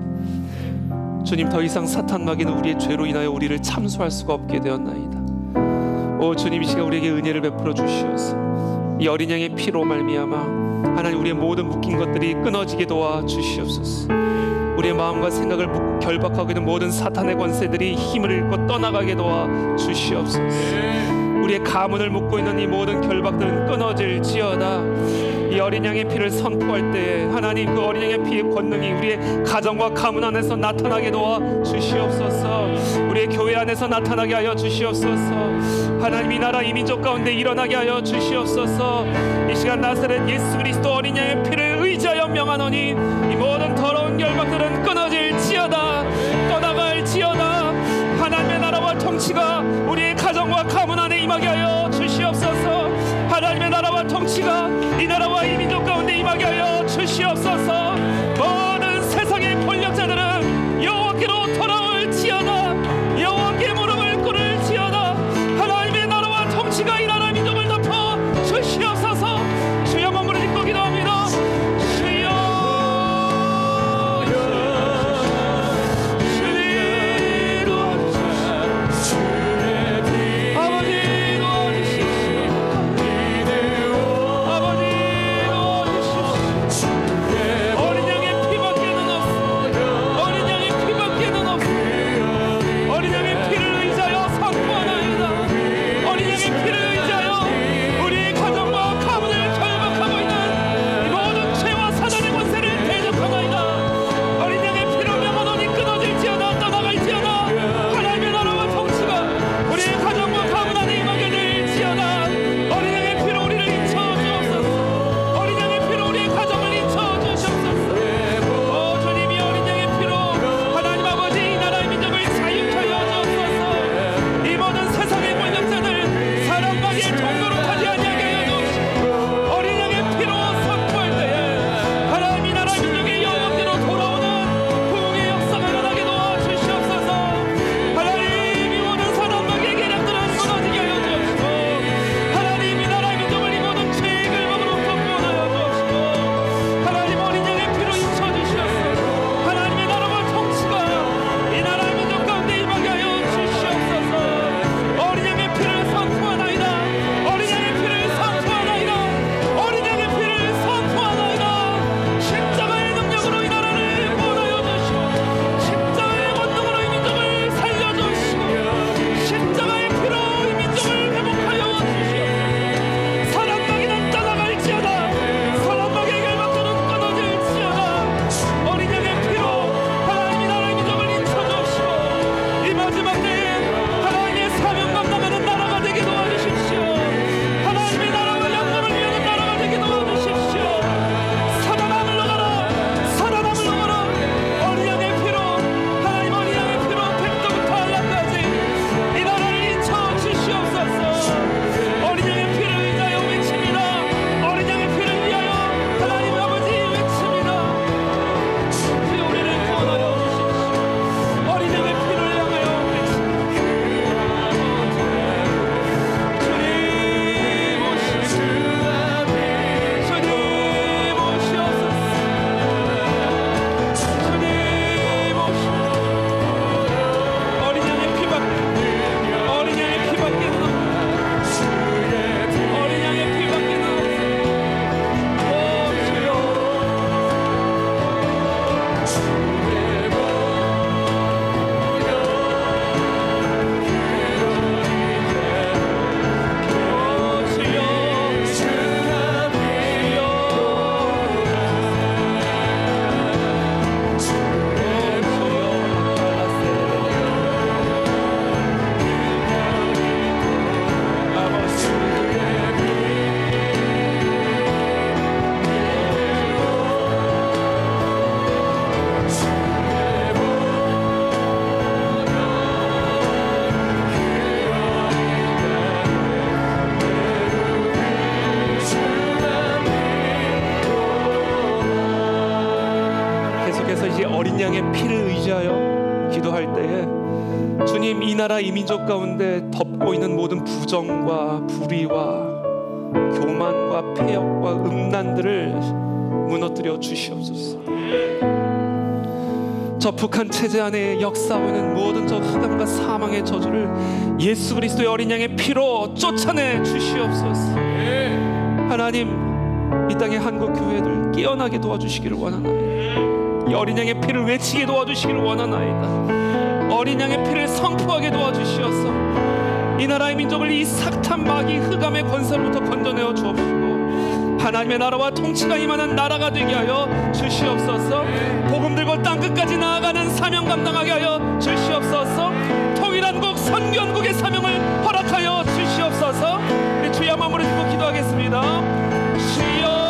주님, 더 이상 사탄 마귀는 우리의 죄로 인하여 우리를 참수할 수가 없게 되었나이다. 주님, 이 시간 우리에게 은혜를 베풀어 주시옵소서. 이 어린 양의 피로 말미암아 하나님, 우리의 모든 묶인 것들이 끊어지게 도와 주시옵소서. 우리의 마음과 생각을 묶고 결박하고 있는 모든 사탄의 권세들이 힘을 잃고 떠나가게 도와 주시옵소서. 우리의 가문을 묶고 있는 이 모든 결박들은 끊어질지어다. 이 어린 양의 피를 선포할 때에 하나님, 그 어린 양의 피의 권능이 우리의 가정과 가문 안에서 나타나게 도와 주시옵소서. 우리의 교회 안에서 나타나게 하여 주시옵소서. 하나님, 이 나라 이 민족 가운데 일어나게 하여 주시옵소서. 이 시간 나사렛 예수 그리스도 어린 양의 피를 의지하여 명하노니 이 모든 더러운 결박들은 끊어질지어다, 떠나갈지어다. 하나님의 나라와 통치가 우리의 가정과 가문 안에 임하게 하여 주시옵소서. 하나님의 나라와 통치가 이 나라와 이 민족 가운데 임하게 하여 주시옵소서. 모든 세상의 권력자들은 여호와께로 돌아올지어다. 여호와께 무릎을 꿇을지어다. 하나님의 나라와 통치가 이 나라 민족을 덮어 주시옵소서. 주여, 한번 무릎 꿇고 기도합니다. 주여, 주님 도와주시옵소서. 아버지 도와주십시오. 아버지 양의 피를 의지하여 기도할 때에 주님, 이 나라 이 민족 가운데 덮고 있는 모든 부정과 불의와 교만과 폐역과 음란들을 무너뜨려 주시옵소서. 저 북한 체제 안에 역사하는 모든 저 흑암과 사망의 저주를 예수 그리스도의 어린 양의 피로 쫓아내 주시옵소서. 하나님, 이 땅의 한국 교회들 깨어나게 도와주시기를 원하나이다. 이 어린 양의 피를 외치게 도와주시기를 원하나이다. 어린 양의 피를 선포하게 도와주시옵소서. 이 나라의 민족을 이 삭탄 마귀 흑암의 권세로부터 건져내어 주옵시고 하나님의 나라와 통치가 임하는 나라가 되게 하여 주시옵소서. 복음 들고 땅끝까지 나아가는 사명 감당하게 하여 주시옵소서. 통일한국 선교한국의 사명을 허락하여 주시옵소서. 우리 주여 마음으로 듣고 기도하겠습니다. 주여,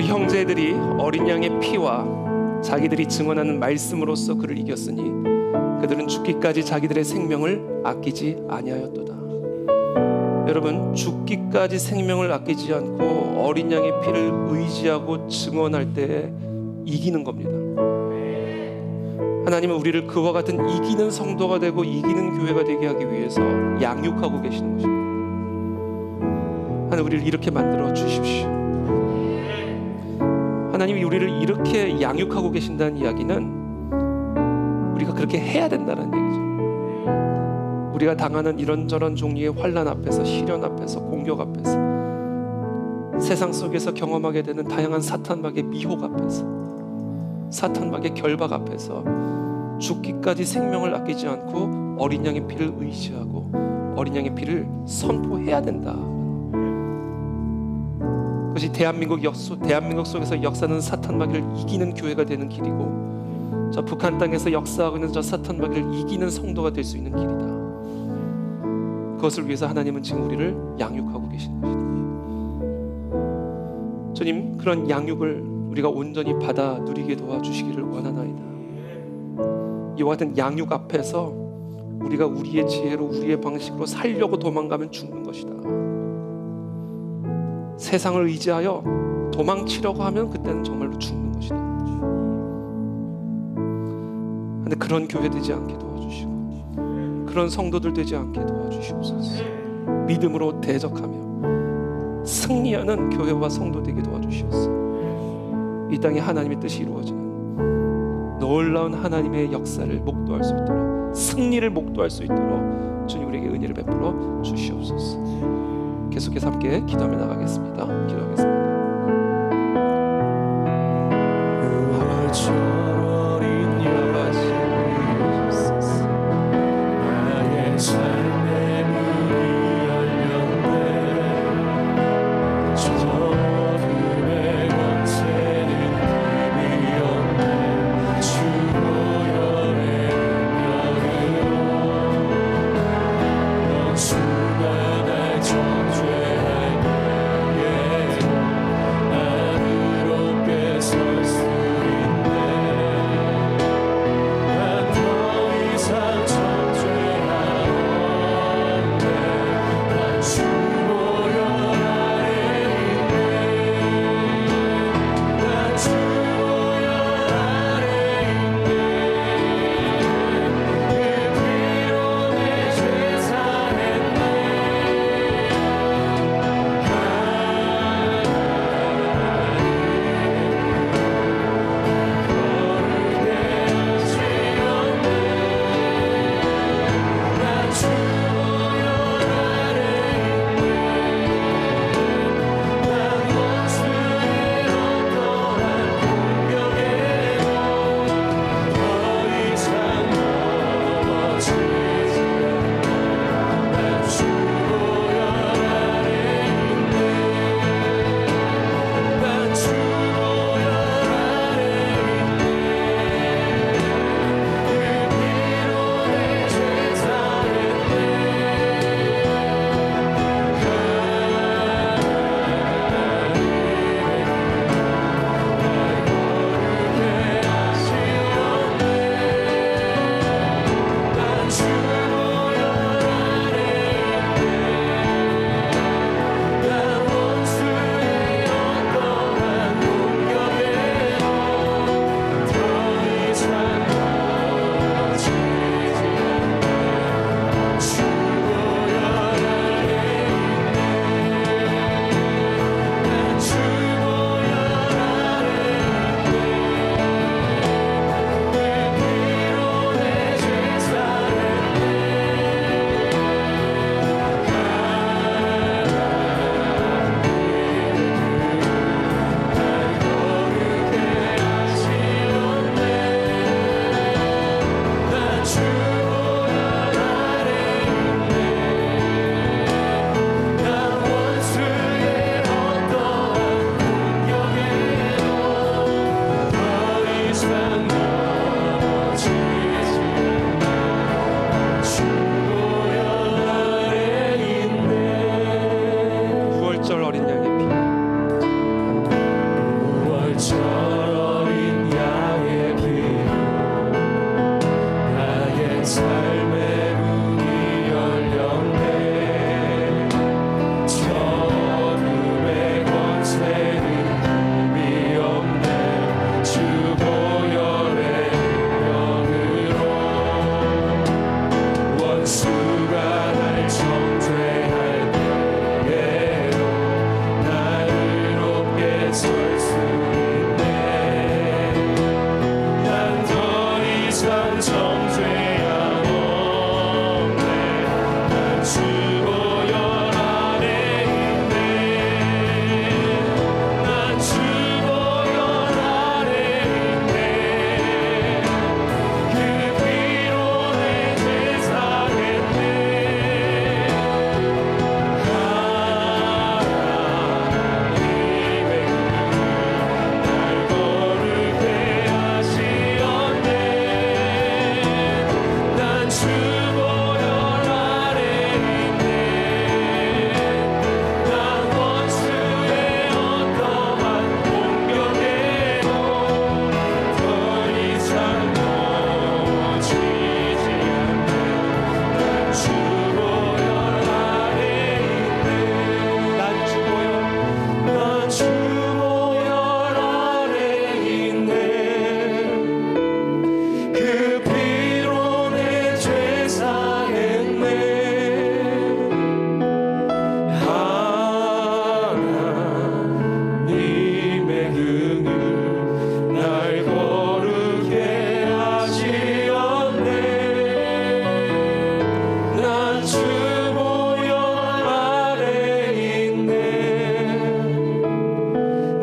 형제들이 어린 양의 피와 자기들이 증언하는 말씀으로써 그를 이겼으니 그들은 죽기까지 자기들의 생명을 아끼지 아니하였도다. 여러분, 죽기까지 생명을 아끼지 않고 어린 양의 피를 의지하고 증언할 때 이기는 겁니다. 하나님은 우리를 그와 같은 이기는 성도가 되고 이기는 교회가 되게 하기 위해서 양육하고 계시는 것입니다. 하나님 우리를 이렇게 만들어 주십시오. 하나님이 우리를 이렇게 양육하고 계신다는 이야기는 우리가 그렇게 해야 된다는 얘기죠. 우리가 당하는 이런저런 종류의 환난 앞에서, 시련 앞에서, 공격 앞에서, 세상 속에서 경험하게 되는 다양한 사탄막의 미혹 앞에서, 사탄막의 결박 앞에서 죽기까지 생명을 아끼지 않고 어린 양의 피를 의지하고 어린 양의 피를 선포해야 된다. 그것이 대한민국 속에서 역사하는 사탄마귀를 이기는 교회가 되는 길이고, 저 북한 땅에서 역사하고 있는 저 사탄마귀를 이기는 성도가 될 수 있는 길이다. 그것을 위해서 하나님은 지금 우리를 양육하고 계시는 것이다. 주님, 그런 양육을 우리가 온전히 받아 누리게 도와주시기를 원하나이다. 이와 같은 양육 앞에서 우리가 우리의 지혜로, 우리의 방식으로 살려고 도망가면 죽는 것이다. 세상을 의지하여 도망치려고 하면 그때는 정말로 죽는 것이다. 그런데 그런 교회 되지 않게 도와주시고, 그런 성도들 되지 않게 도와주시옵소서. 믿음으로 대적하며 승리하는 교회와 성도 되게 도와주시옵소서. 이 땅에 하나님의 뜻이 이루어지는 놀라운 하나님의 역사를 목도할 수 있도록, 승리를 목도할 수 있도록 주님 우리에게 은혜를 베풀어 주시옵소서. 계속해서 함께 기도하며 나가겠습니다. 기도하겠습니다. 나의 삶의 문이 열렸네. 저금의 권세는 힘이 없네. 주 보혈의 능력으로 넌 주가 날 정죄할 때에 설 수 있네. 난 더 이상 정죄가 없네. 난 주 보혈 안에 있네. 난 주 보혈 안에 있네. 그 피로 내 죄 사했네. 날 거룩해 하시었네. 난 주 보혈 안에 있네. 난 원수의 어떠한 공격에도 더 이상 넘어지지 않네. 난 주 보혈 안에 있네. 난 주 보혈, 난 주 보혈 안에 있네. 그 피로 내 죄 사했네. 하나님의 능을 날 거룩해 하시었네. 난 주 보혈 안에 있네.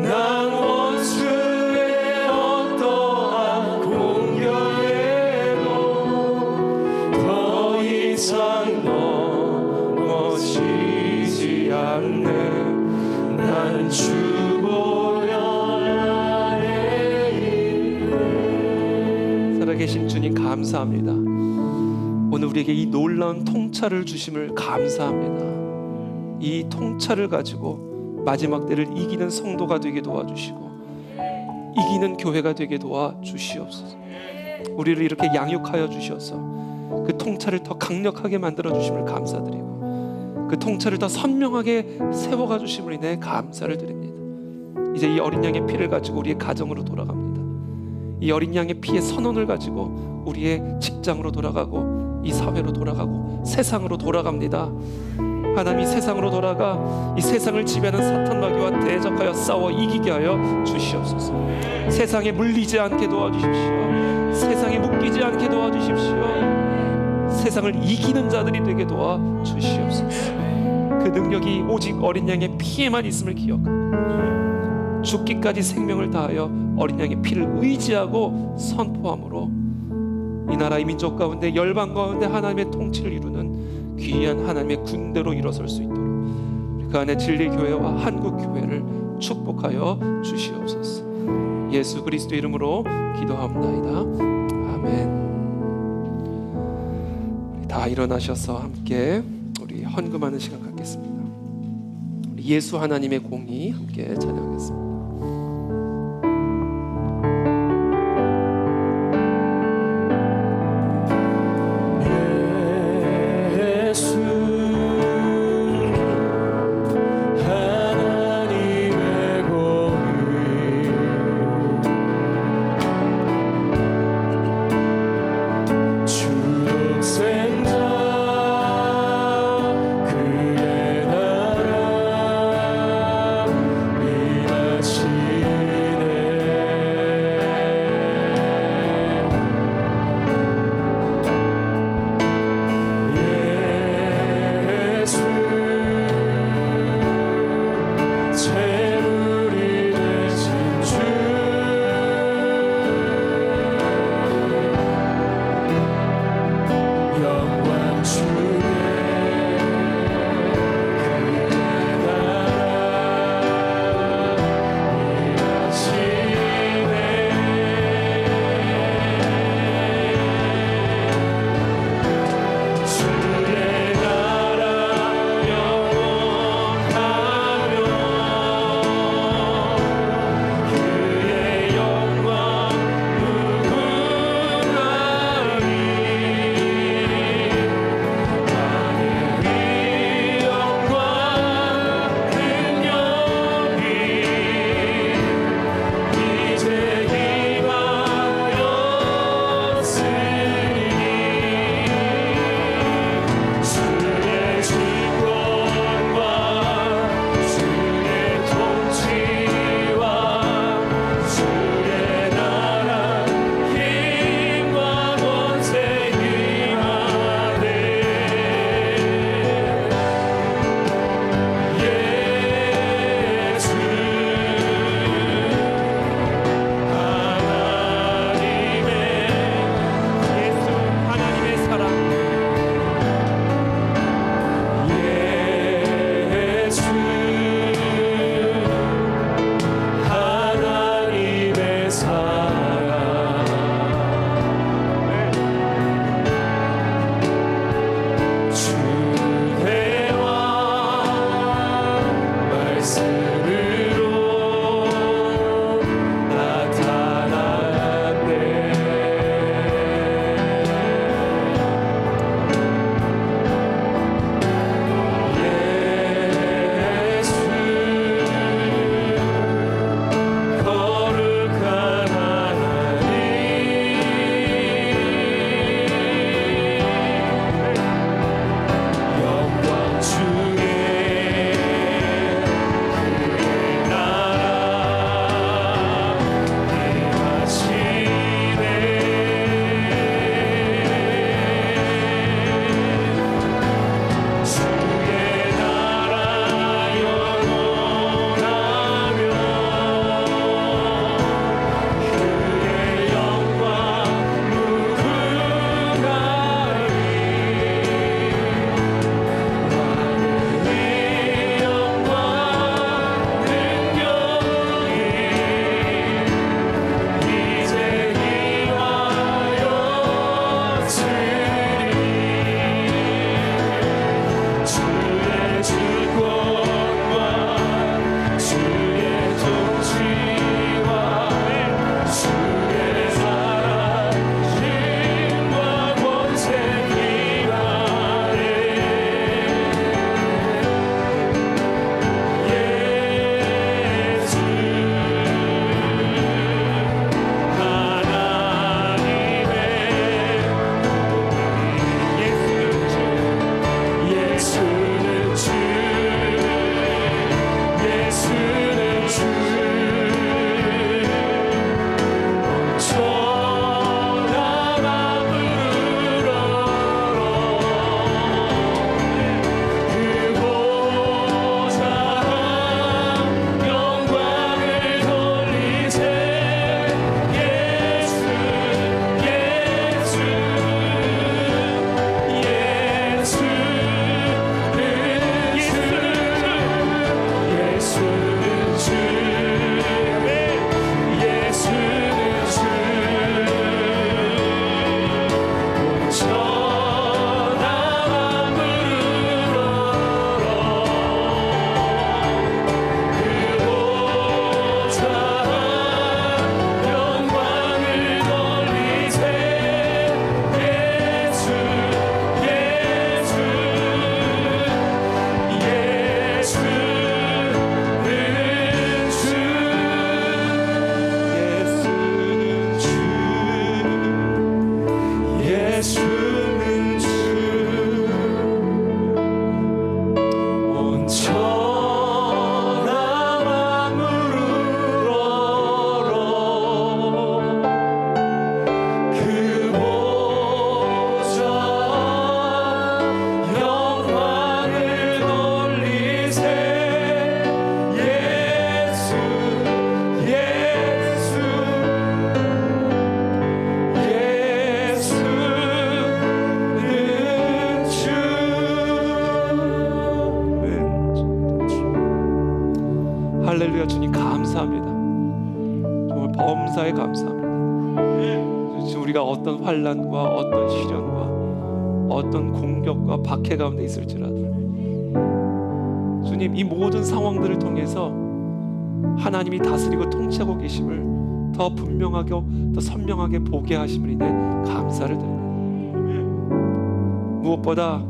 난 원수의 어떠한 공격에도 더 이상 넘어지지 않네. 난 주 보혈 안에 있네. 살아계신 주님 감사합니다. 오늘 우리에게 이 놀라운 통찰을 주심을 감사합니다. 이 통찰을 가지고 마지막 때를 이기는 성도가 되게 도와주시고 이기는 교회가 되게 도와주시옵소서. 우리를 이렇게 양육하여 주셔서 그 통찰을 더 강력하게 만들어 주심을 감사드리고 그 통찰을 더 선명하게 세워가 주심을 인해 감사를 드립니다. 이제 이 어린 양의 피를 가지고 우리의 가정으로 돌아갑니다. 이 어린 양의 피의 선언을 가지고 우리의 직장으로 돌아가고 이 사회로 돌아가고 세상으로 돌아갑니다. 하나님이 세상으로 돌아가 이 세상을 지배하는 사탄 마귀와 대적하여 싸워 이기게 하여 주시옵소서. 세상에 물리지 않게 도와주십시오. 세상에 묶이지 않게 도와주십시오. 세상을 이기는 자들이 되게 도와주시옵소서. 그 능력이 오직 어린 양의 피에만 있음을 기억하고 죽기까지 생명을 다하여 어린 양의 피를 의지하고 선포함으로 이 나라 이 민족 가운데 열방 가운데 하나님의 통치를 이루는 귀한 하나님의 군대로 일어설 수 있도록 우리 그 안에 진리 교회와 한국 교회를 축복하여 주시옵소서. 예수 그리스도 이름으로 기도합나이다. 아멘. 우리 다 일어나셔서 함께 우리 헌금하는 시간 갖겠습니다. 우리 예수 하나님의 공의 함께 찬양하겠습니다. 주독생자 그의 나라 임하시 할렐루야. 주님 감사합니다. 정말 범사에 감사합니다. 지금 우리가 어떤 환난과 어떤 시련과 어떤 공격과 박해 가운데 있을지라도 주님, 이 모든 상황들을 통해서 하나님이 다스리고 통치하고 계심을 더 분명하게 더 선명하게 보게 하심을 인해 감사를 드립니다. 무엇보다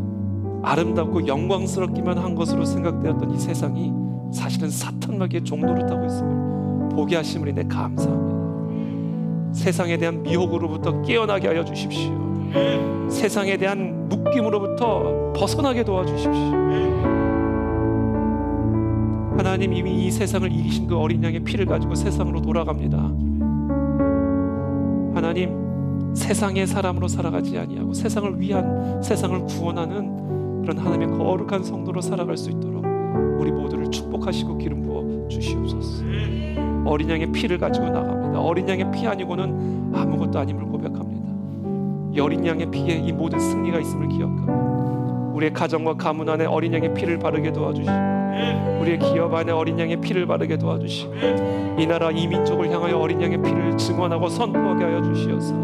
아름답고 영광스럽기만 한 것으로 생각되었던 이 세상이 사실은 사탄마귀의 종노릇 하고 있음을 보게 하심을 인해 감사합니다. 세상에 대한 미혹으로부터 깨어나게 하여 주십시오. 세상에 대한 묶임으로부터 벗어나게 도와주십시오. 하나님, 이미 이 세상을 이기신 그 어린 양의 피를 가지고 세상으로 돌아갑니다. 하나님, 세상의 사람으로 살아가지 아니하고 세상을 위한, 세상을 구원하는 그런 하나님의 거룩한 성도로 살아갈 수 있도록 우리 모두를 축복하시고 기름 부어 주시옵소서. 어린 양의 피를 가지고 나갑니다. 어린 양의 피 아니고는 아무것도 아님을 고백합니다. 이 어린 양의 피에 이 모든 승리가 있음을 기억하고 우리의 가정과 가문 안에 어린 양의 피를 바르게 도와주시고 우리의 기업 안에 어린 양의 피를 바르게 도와주시고 이 나라 이 민족을 향하여 어린 양의 피를 증언하고 선포하게 하여 주시어서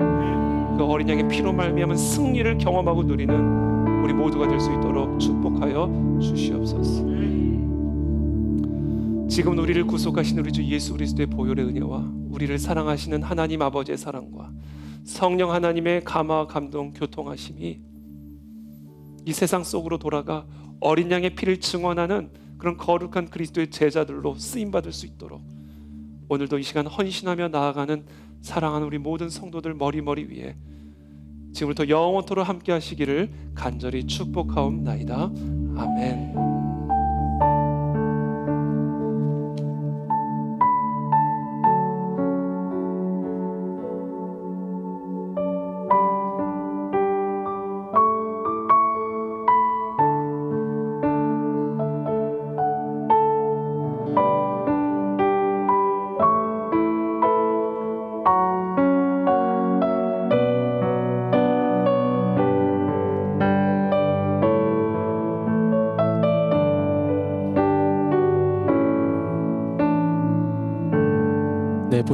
그 어린 양의 피로 말미암은 승리를 경험하고 누리는 우리 모두가 될 수 있도록 축복하여 주시옵소서. 지금 우리를 구속하신 우리 주 예수 그리스도의 보혈의 은혜와 우리를 사랑하시는 하나님 아버지의 사랑과 성령 하나님의 감화 감동 교통하심이 이 세상 속으로 돌아가 어린 양의 피를 증언하는 그런 거룩한 그리스도의 제자들로 쓰임받을 수 있도록 오늘도 이 시간 헌신하며 나아가는 사랑하는 우리 모든 성도들 머리머리 위에 지금부터 영원토록 함께 하시기를 간절히 축복하옵나이다. 아멘.